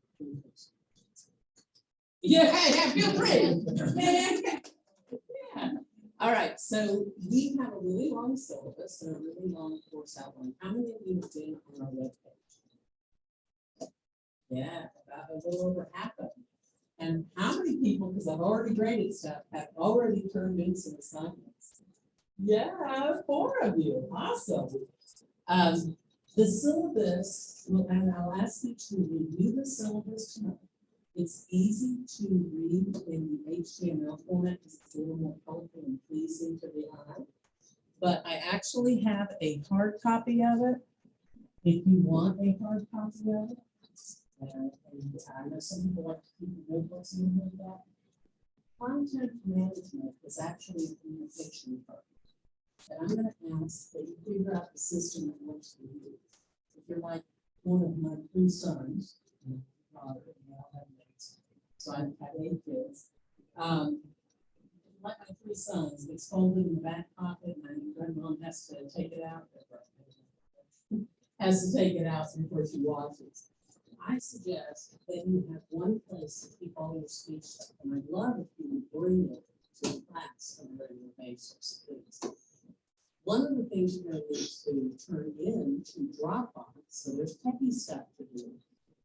Yeah, feel free. Yeah. All right, so we have a really long syllabus and a really long course outline. How many of you have been on our webpage? Yeah, about a little over half of them. And how many people, because I've already graded stuff, have already turned in some assignments? Yeah, 4 of you. Awesome. The syllabus, and I'll ask you to review the syllabus tonight. It's easy to read in the HTML format because it's a little more colorful and pleasing to the eye. But I actually have a hard copy of it. If you want a hard copy of it, and I know some people like to keep notebooks in with that. Content management is actually a communication part. And I'm going to ask that you figure out the system that works for you. If you're like one of my 3 sons, so I've had 8 kids. Like my 3 sons, it's folded in the back pocket, and my grandmom has to take it out. Has to take it out before she washes. I suggest that you have one place to keep all your speech stuff, and I'd love if you would bring it to class on a regular basis, please. One of the things you're going to need to turn in to Dropbox, so there's techie stuff to do,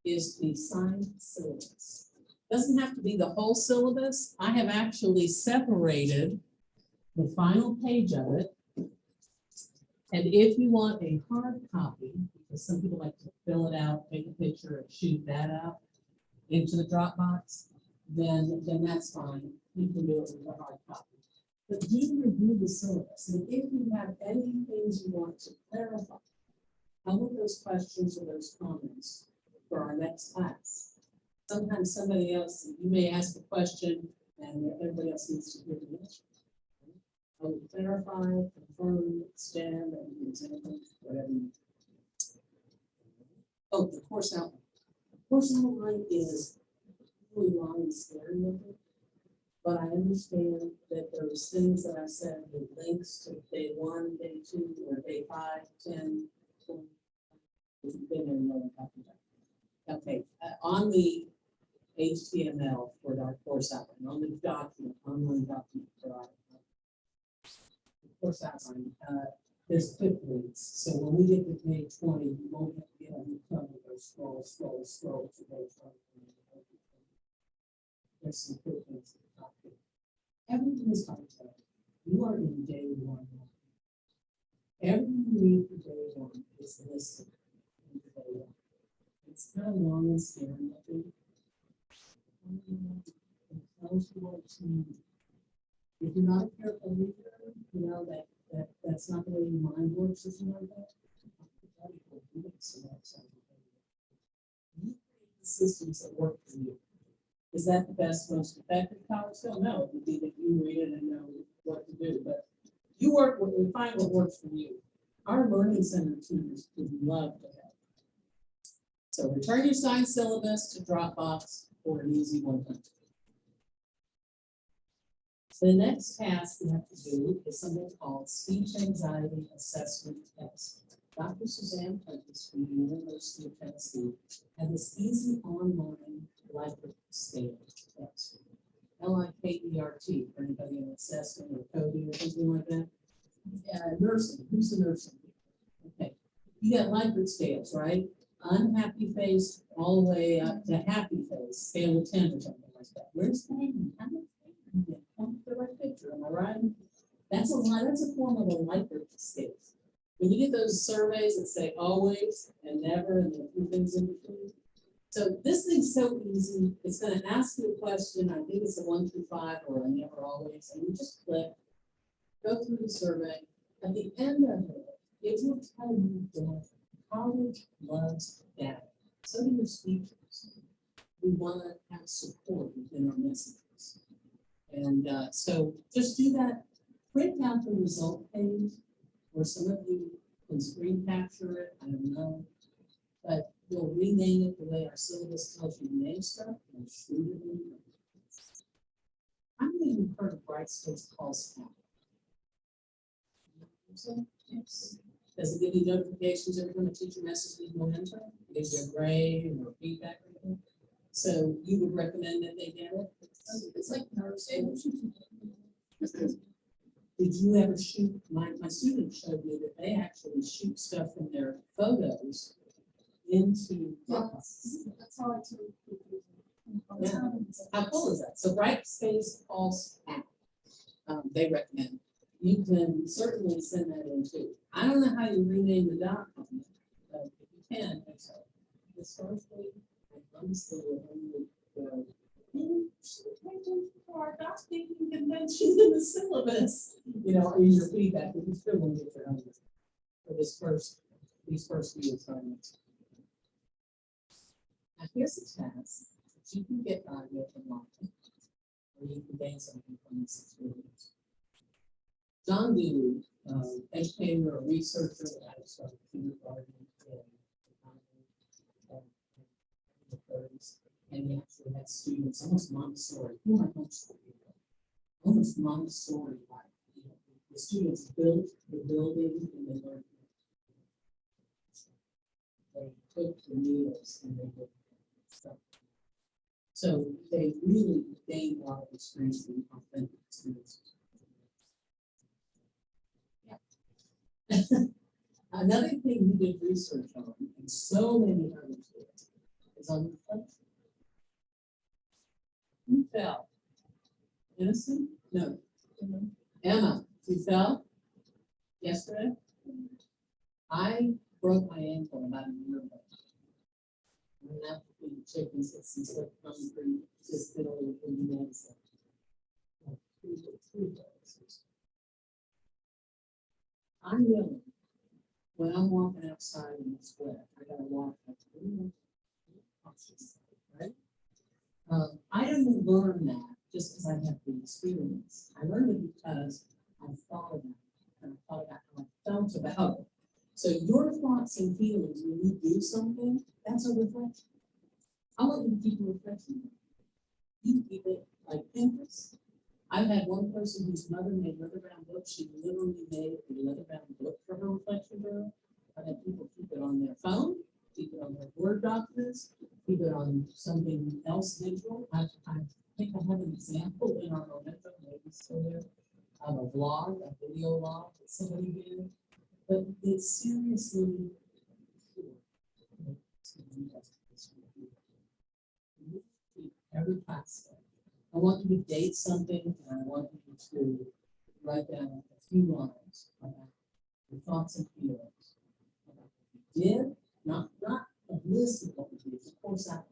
is the signed syllabus. Doesn't have to be the whole syllabus. I have actually separated the final page of it. And if you want a hard copy, because some people like to fill it out, take a picture and shoot that out into the Dropbox, then that's fine. You can do it with a hard copy. But do review the syllabus. And if you have any things you want to clarify, come with those questions or those comments for our next class. Sometimes somebody else, you may ask a question and everybody else needs to hear the answer. I will clarify, confirm, extend, and example, whatever. Oh, the course outline. The course outline is really long and scary looking, but I understand that there's things that I said with links to day 1, day 2, or day 5, 10, 20. You've been there, you know what I'm talking about. Okay, on the HTML for our course outline, on the document, online document for our course outline, there's quick links. So when we get to page 20, you won't have to get on the cover or scroll to page 20. There's some quick links at the top here. Everything is highlighted. You are in day 1. Every read for day 1 is listed in day 1. It's kind of long and scary looking. It tells you what to do. If you're not a careful reader, you know that's not the way your mind works or something like that. You create the systems that work for you. Is that the best, most effective college skill? No, it would be that you read it and know what to do. But you find what works for you. Our learning center tutors would love to help. So return your signed syllabus to Dropbox for an easy 100. The next task we have to do is something called speech anxiety assessment test. Dr. Suzanne Prentice from the University of Tennessee had this easy online Likert scale test. Likert for anybody in assessment or coding or something like that. Nursing. Who's the nursing? Okay. You got Likert scales, right? Unhappy face all the way up to happy face, scale of 10 or something like that. Where's the hand? The right picture, am I right? That's a form of a Likert scale. When you get those surveys that say always and never and a few things in between. So this thing's so easy. It's going to ask you a question. I think it's a 1 through 5 or a never always, and you just click, go through the survey. At the end of it, it will tell you that college loves data. So do your speakers. We want to have support within our messages. And so just do that. Print out the result page, or some of you can screen capture it, I don't know. But we'll rename it the way our syllabus tells you to name stuff and shoot it in. I'm even heard of Brightspace calls now. Yes. Does it give you notifications every time a teacher messages you enter? Gives you a grade or feedback or anything? So you would recommend that they get it? It's like nursing. Did you ever shoot, my student showed me that they actually shoot stuff from their photos into Dropbox. That's how I took it. Yeah. How cool is that? So Brightspace Pulse app, they recommend. You can certainly send that in too. I don't know how you rename the document, but if you can, so historically, I honestly would only go, for our doc speaking convention in the syllabus, you know, or use your feedback, if you still want to get your own for these first few assignments. Now here's a task that you can get audio from online, or you can gain something from this experience. John Dewey, educator or researcher at kindergarten in the 30s, and he actually had students, almost Montessori, almost Montessori like. You know, the students built the building and they learned. They cooked the meals and they did stuff. So they really gained a lot of experience in authentic experiences. Another thing we did research on, and so many others did, is on reflection. Who fell? Innocent? No. Emma, you fell yesterday? I broke my ankle about a year ago. I went out to feed chickens at some sort of concrete, just did all the medicine. I know when I'm walking outside in the sweat, I gotta walk like, right? I didn't learn that just because I have the experience. I learned it because I thought about it, and I thought about how I felt about it. So your thoughts and feelings when you do something, that's a reflection. I want you to keep a reflection. You keep it like Pinterest. I've had one person whose mother made leather bound books. She literally made a leather bound book for her reflection journal. I've had people keep it on their phone, keep it on their Word documents, keep it on something else digital. I think I have an example in our momentum, maybe still there, of a vlog, a video log that somebody did. But it's seriously every class. I want you to date something, and I want you to write down a few lines about your thoughts and feelings. About what you did, not a list of what you did, of course, that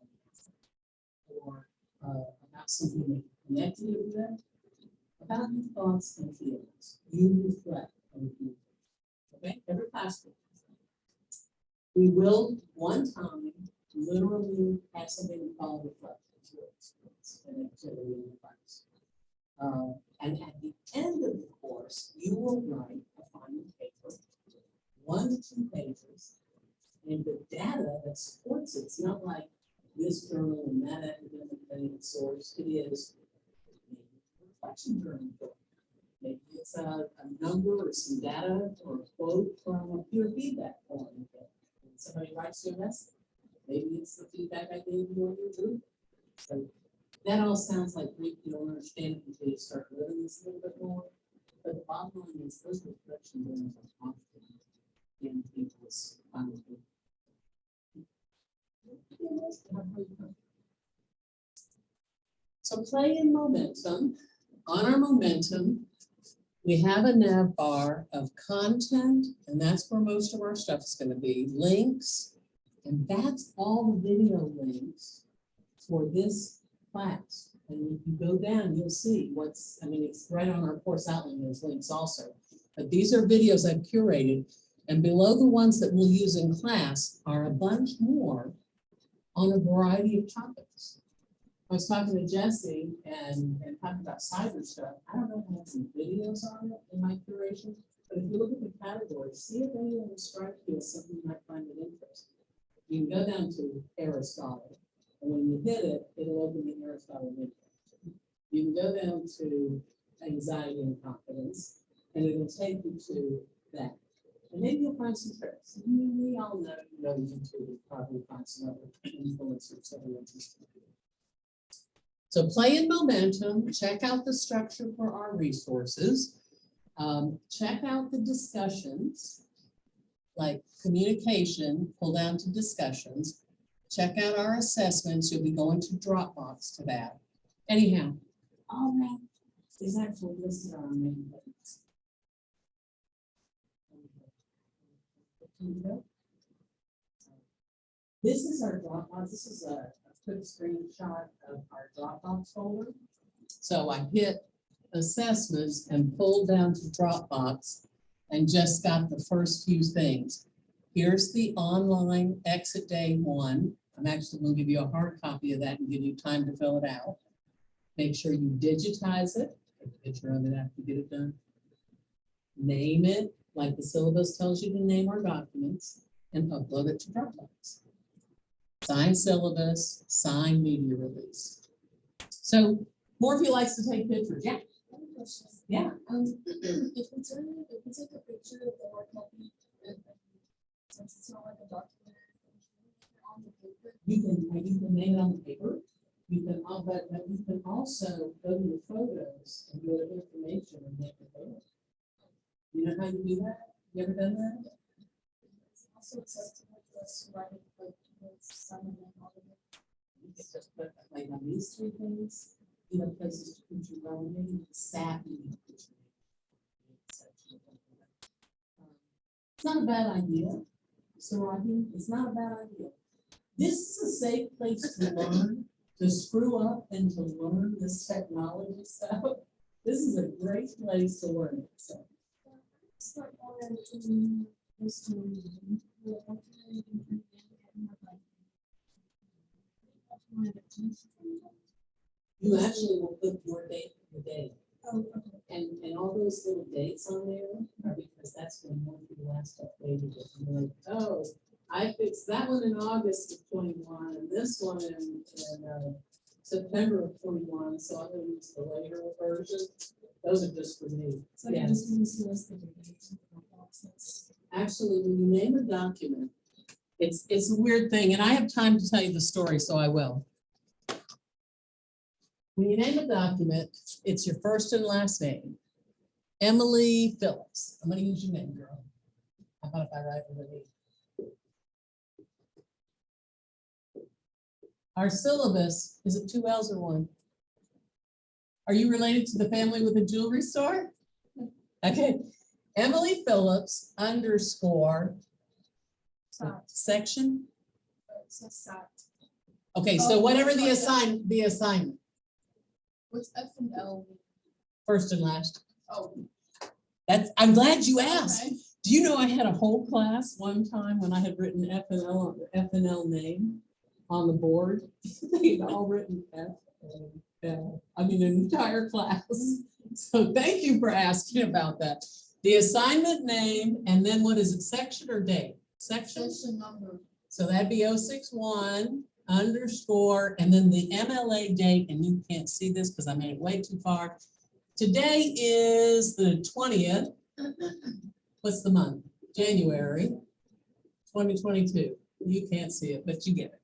one. Or about something that you connected it with, about your thoughts and feelings. You reflect on the future. Okay, every class. We will one time literally have something we call reflection. An activity in the class. And at the end of the course, you will write a final paper, 1 to 2 pages, and the data that supports it. It's not like this journal and that academic source. It is maybe a reflection journal book. Maybe it's a number or some data or a quote from a peer feedback form. And somebody writes your lesson. Maybe it's the feedback I gave you on your group. So that all sounds like Greek. You don't understand it until you start living this a little bit more. But the bottom line is those reflection journals are often in people's final group. So play in momentum. On our momentum, we have a nav bar of content, and that's where most of our stuff is going to be. Links, and that's all the video links for this class. And if you go down, you'll see it's right on our course outline, there's links also. But these are videos I've curated. And below the ones that we'll use in class are a bunch more on a variety of topics. I was talking to Jesse and talking about cyber stuff. I don't know if I have some videos on it in my curation, but if you look at the categories, see if any of them strike you as something you might find of interest. You can go down to Aristotle, and when you hit it, it'll open the Aristotle window. You can go down to anxiety and confidence, and it'll take you to that. And maybe you'll find some tricks. We all know, YouTube will probably find some other influencers that are interested. So play in momentum, check out the structure for our resources, check out the discussions, like communication, pull down to discussions, check out our assessments, you'll be going to Dropbox to that. Anyhow, all that is actually listed on our main page. This is our Dropbox, this is a quick screenshot of our Dropbox folder. So I hit assessments and pulled down to Dropbox and just got the first few things. Here's the online exit day one. I'm actually going to give you a hard copy of that and give you time to fill it out. Make sure you digitize it, take a picture of it after you get it done. Name it like the syllabus tells you to name our documents and upload it to Dropbox. Sign syllabus, sign media release. So Morphe likes to take pictures. Yeah. Yeah. If it's like a picture of the hard copy, since it's not like a document on the paper. You can name it on the paper. You can, but you can also go to your photos and go to information and make it there. You know how you do that? You ever done that? Also, it's like to make this writing like some of them all of it. You can just put like on these three things, you know, places to put your own name, savvy. It's not a bad idea. So Rodney, it's not a bad idea. This is a safe place to learn, to screw up and to learn this technology stuff. This is a great place to learn it. So. It's like already this You actually will put your date for the day. Oh, okay. And all those little dates on there are because that's when Morphe last updated it. And you're like, oh, I fixed that one in August of 21 and this one in September of 21. So I'm going to use the later version. Those are just for me. So Yeah. this means to us the date. Actually, when you name a document, it's a weird thing, and I have time to tell you the story, so I will. When you name a document, it's your first and last name. Emily Phillips. I'm going to use your name, girl. How about if I write with an E? Our syllabus, is it 2 L's or 1? Are you related to the family with a jewelry store? Okay. Emily Phillips _ section. Okay, so Oh, whatever the like assignment, What's F and L? first and last. Oh. I'm glad you asked. Okay. Do you know I had a whole class one time when I had written F and L name on the board? They'd all written F and L. I mean, an entire class. So thank you for asking about that. The assignment name, and then what is it, section or date? Section number. So that'd be 061 _ and then the MLA date, and you can't see this because I made it way too far. Today is the 20th. What's the month? January 2022. You can't see it, but you get it.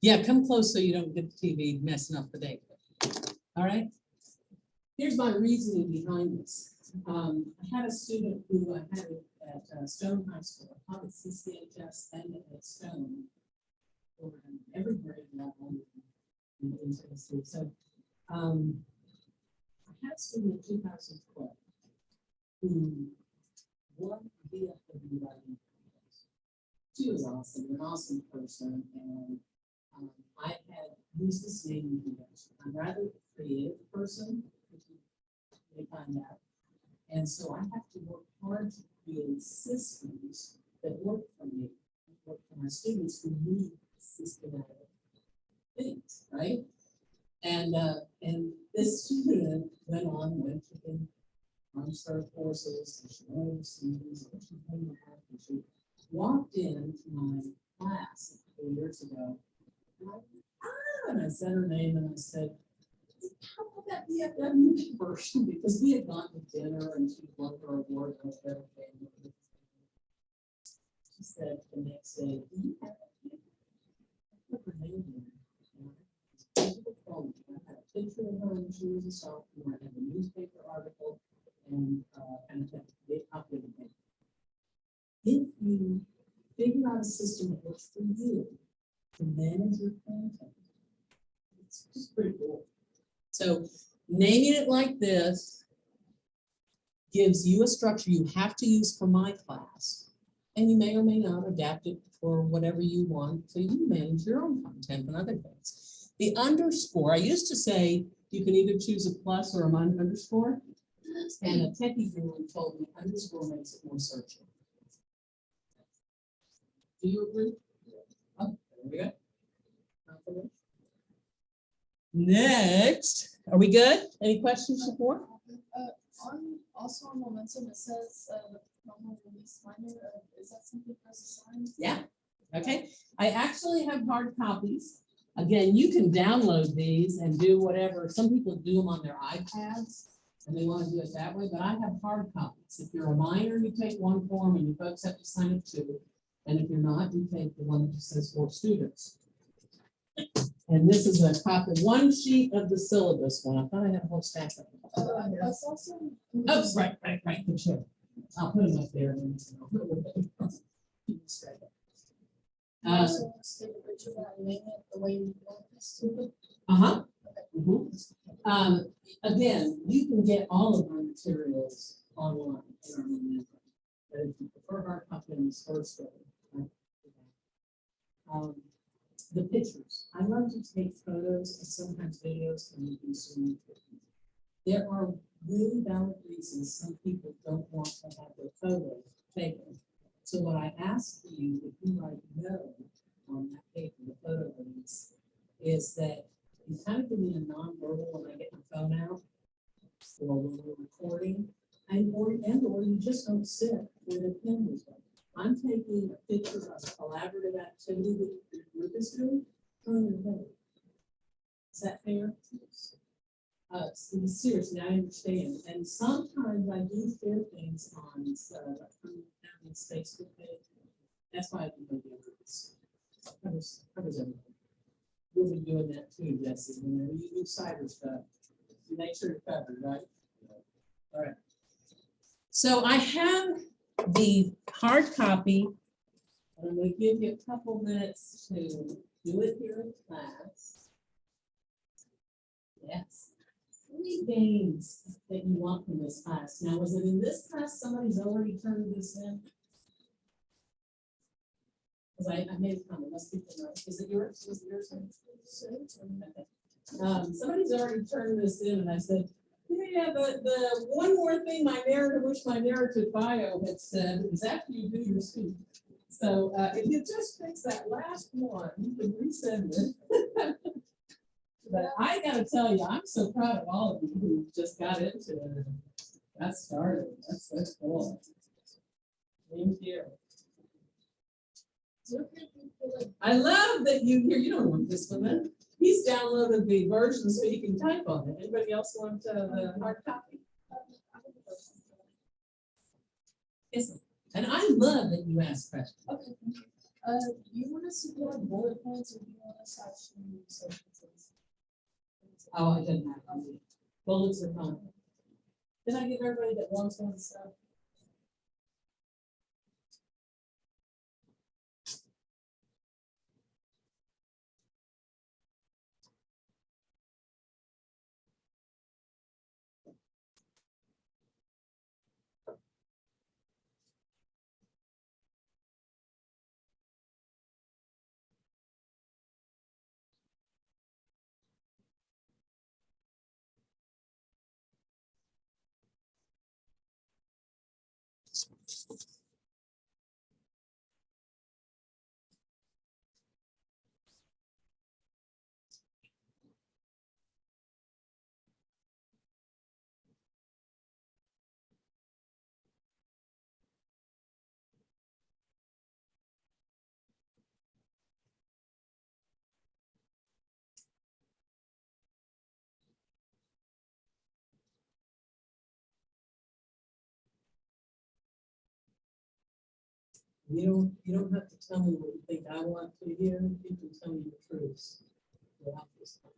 Yeah, come close so you don't get the TV messing up the date. All right. Here's my reasoning behind this. I had a student who I had it at Stone High School. I taught at CCHS and at Stone for every grade level in Tennessee. So I had a student in 2012 who won VFW writing. She was awesome, an awesome person, and I had used this naming convention. I'm rather a creative person, which you may find out. And so I have to work hard to build systems that work for me, work for my students who need systematic things, right? And this student went to the on-start courses, and she went overseas, and she came back, and she walked into my class a couple of years ago. And I said her name, and I said, how about that VFW version? Because we had gone to dinner, and she won her award. I was very famous. She said the next day, do you have a put her name in? I had a picture of her when she was a sophomore, and a newspaper article, and a big copy of it. If you figure out a system that works for you to manage your content, it's just pretty cool. So naming it like this gives you a structure you have to use for my class, and you may or may not adapt it for whatever you want, so you manage your own content and other things. The underscore, I used to say you can either choose a plus or an underscore, and a techie guru told me underscore makes it more searchable. Do you agree? Oh, there we go. Confirmation. Next, are we good? Any questions before? Also on momentum, it says, the promo release minor, is that something for us to sign? Yeah. Okay. I actually have hard copies. Again, you can download these and do whatever. Some people do them on their iPads and they want to do it that way, but I have hard copies. If you're a minor, you take one form and you folks have to sign it too. And if you're not, you take the one that just says for students. And this is a copy, one sheet of the syllabus one. I thought I had a whole stack of them. That's also. Oh, right, good sure. I'll put them up there. Also, state a picture of that and name it the way you want this to. Uh-huh. Again, you can get all of our materials online in our member. But if you prefer hard copy in this first way, the pictures. I love to take photos and sometimes videos and you can zoom. There are really valid reasons some people don't want to have their photos taken. So what I ask you, if you write no on that paper, the photo release, is that you kind of give me a non-verbal when I get my phone out or when we're recording, or you just don't sit where the pen is going. I'm taking a picture of a collaborative activity that your group is doing. Is that fair? Seriously, I understand. And sometimes I do share things on Facebook page. That's why I do the others. Covers everything. We'll be doing that too, Jesse. Whenever you do cyber stuff, you make sure you're covered, right? All right. So I have the hard copy. I'm going to give you a couple minutes to do it here in class. Yes. 3 games that you want from this class. Now, was it in this class somebody's already turned this in? Because I made a comment. Must be right. Is it yours? Was it yours? Somebody's already turned this in, and I said, yeah, the one more thing my narrative, which my narrative bio had said, is after you do your speech. So if you just fix that last one, you can resend it. But I gotta tell you, I'm so proud of all of you who just got into it and got started. That's cool. Thank you. I love that you don't want this one then. He's downloaded the version so you can type on it. Anybody else want the hard copy? Yes. And I love that you ask questions. Okay. You want us to do like bullet points or do you want us to actually use sentences? Oh, I didn't have them. Bullets are fine. Did I give everybody that wants one stuff? You don't have to tell me what you think I want to hear. You can tell me the truths throughout this class.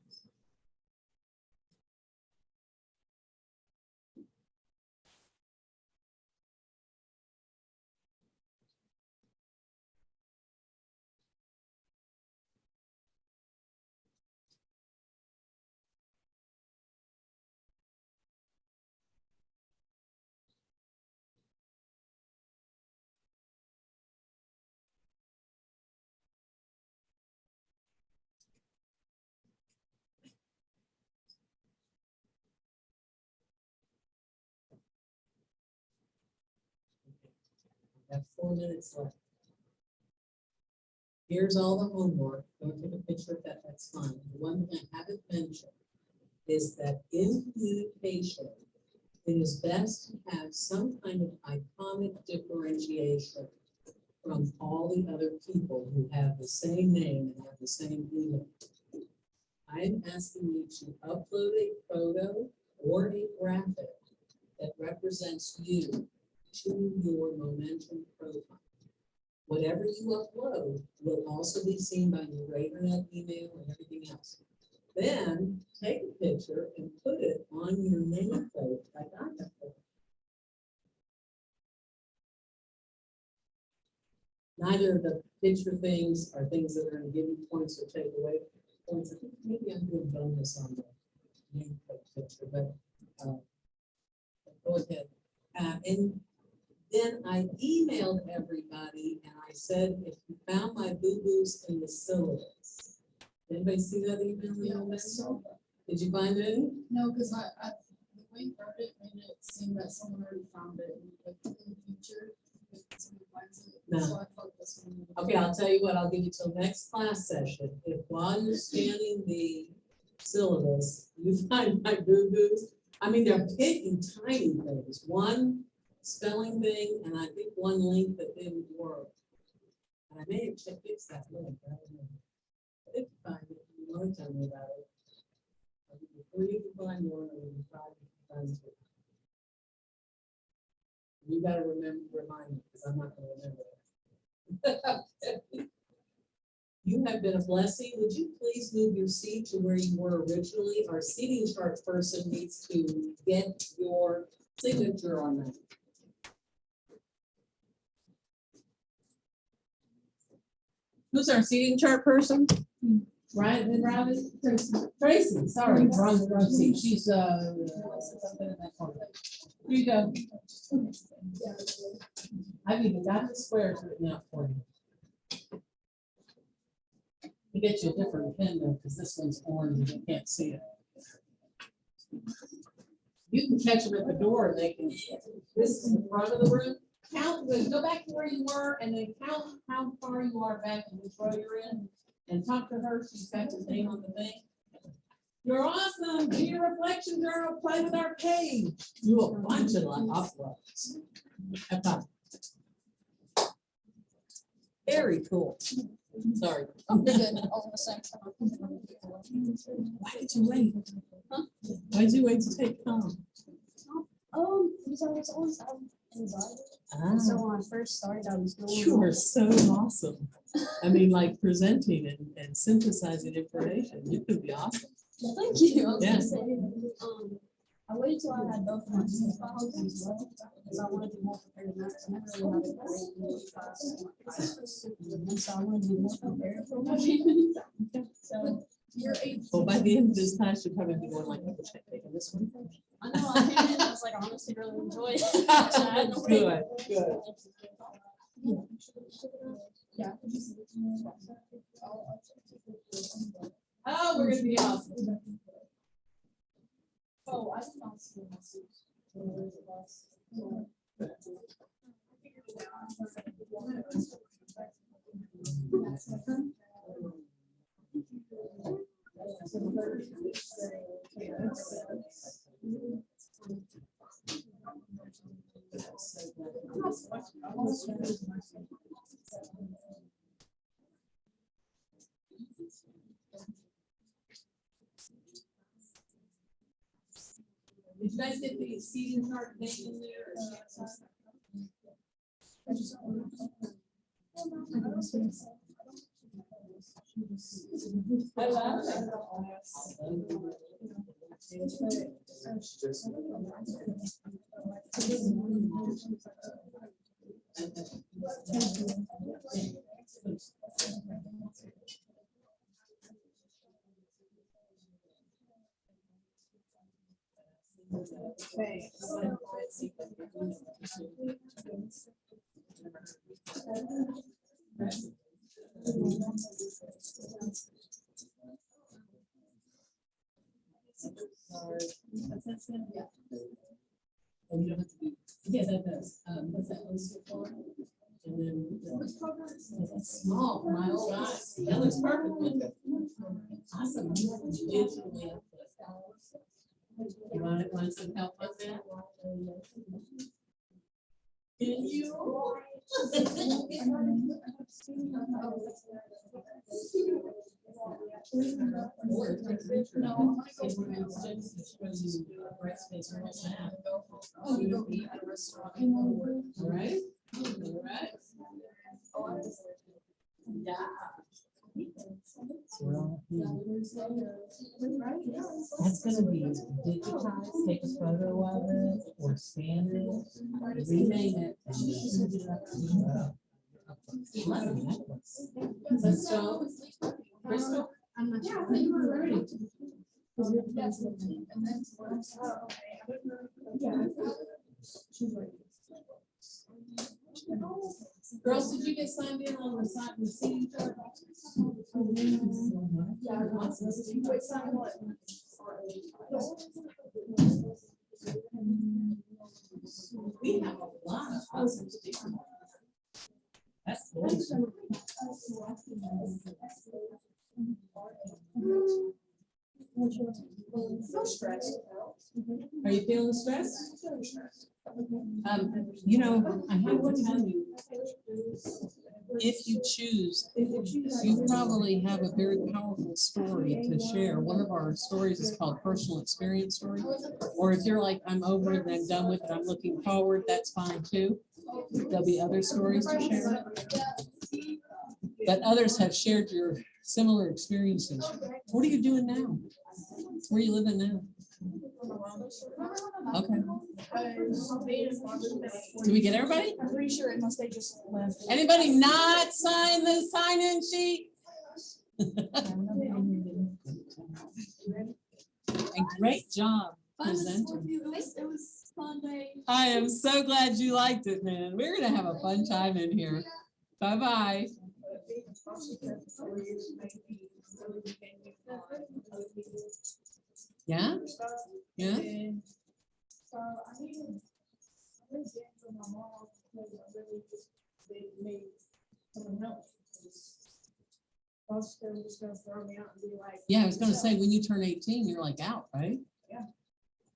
I have 4 minutes left. Here's all the homework. Don't take a picture of that, that's fine. The one thing I haven't mentioned is that in communication, it is best to have some kind of iconic differentiation from all the other people who have the same name and have the same email. I'm asking you to upload a photo or a graphic that represents you to your momentum profile. Whatever you upload will also be seen by your Ravernet email and everything else. Then take a picture and put it on your nameplate like I have done. Neither of the picture things are things that are going to give you points or take away points. I think maybe I'm doing bonus on the nameplate picture, but go ahead. And then I emailed everybody and I said, if you found my boo-boos in the syllabus. Anybody see that email? Yeah, I saw that. Did you find it? No, because I, the way you wrote it made it seem that someone already found it, and like in the future, if somebody finds it. No. So I thought this one. Okay, I'll tell you what, I'll give you till next class session. If while you're scanning the syllabus, you find my boo-boos, I mean, they're picking tiny things. One spelling thing, and I think one link that didn't work. And I may have checked that link, I don't know. But if you find it, you want to tell me about it. I'll give you 3 if you find one, or 5 if you find 2. You gotta remind me, because I'm not gonna remember it. You have been a blessing. Would you please move your seat to where you were originally? Our seating chart person needs to get your signature on that. Who's our seating chart person? Ryan and Robin? Tracy, sorry, wrong seat. She's, something in that corner. Here you go. I've even got the squares written out for you. You get you a different pen though, because this one's orange and you can't see it. You can catch them at the door and they can, this is the front of the room. Count, go back to where you were and then count how far you are back and which row you're in and talk to her. She's got your name on the thing. You're awesome. Do your reflection journal, play with our page. Do a bunch of like uploads. Have fun. Very cool. Sorry. I'm good. All the same. Why did you wait? Huh? Why did you wait to take time? Because I was always anxiety. Ah, So when I first started, I was doing. you are so awesome. I mean, like presenting and synthesizing information. You could be awesome. Well, thank you. I was Yeah. gonna say, I waited till I had both my C files as well, because I wanted to be more prepared. And I never really had a great English class. And so I wanted to be more prepared for my paper. So you're able. Well, by the end of this class, you'll probably be going like, I wish I'd taken this one. I know, I came in, I was like, I honestly really enjoyed it. I had no idea. Good. Yeah. Oh, we're gonna be awesome. Oh, I did not see my suit. Where it was. Did you guys get the seating chart name in there? I love And you don't have to be, yeah, that does. What's that list for? And then that's small, my old eyes. That looks perfect. Look at- Awesome. Digitally up there. You want some help with that? Can you? Right? Yeah. That's gonna be digitized, take a photo of it or scan it, rename it. And send it up to you. Love the necklace. So, Crystal? I'm not sure. Girls, did you get signed in on the site and see each other? We have a lot of awesome stickers. That's cool. Are you feeling stressed? You know, I have to tell you, if you choose, you probably have a very powerful story to share. One of our stories is called Personal Experience Story. Or if you're like, I'm over it and I'm done with it, I'm looking forward, that's fine too. There'll be other stories to share. But others have shared your similar experiences. What are you doing now? Where are you living now? Okay. Do we get everybody? I'm pretty sure unless they just left. Anybody not sign the sign-in sheet? And great job presenting. It was fun day. I am so glad you liked it, man. We're gonna have a fun time in here. Bye-bye. Yeah? Yeah? So I needed, I was there for my mom, because I really just need some help. Most of them just gonna throw me out and be like. Yeah, I was gonna say, when you turn 18, you're like out, right? Yeah.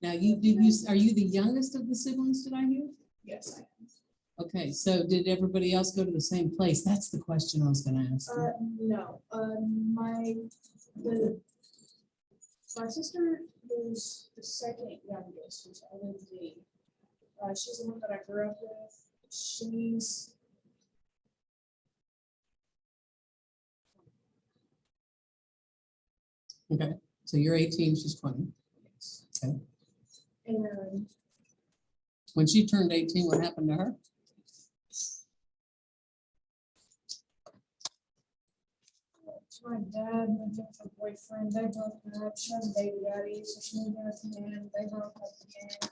Now, are you the youngest of the siblings, did I hear? Yes, I am. Okay, so did everybody else go to the same place? That's the question I was gonna ask you. No, my sister is the second youngest, who's only the, she's the one that I grew up with. She's, Okay, so you're 18, she's 20. Okay. and When she turned 18, what happened to her? my dad moved into a boyfriend, they broke up, she has a baby daddy, so she moved in with him, they broke up again.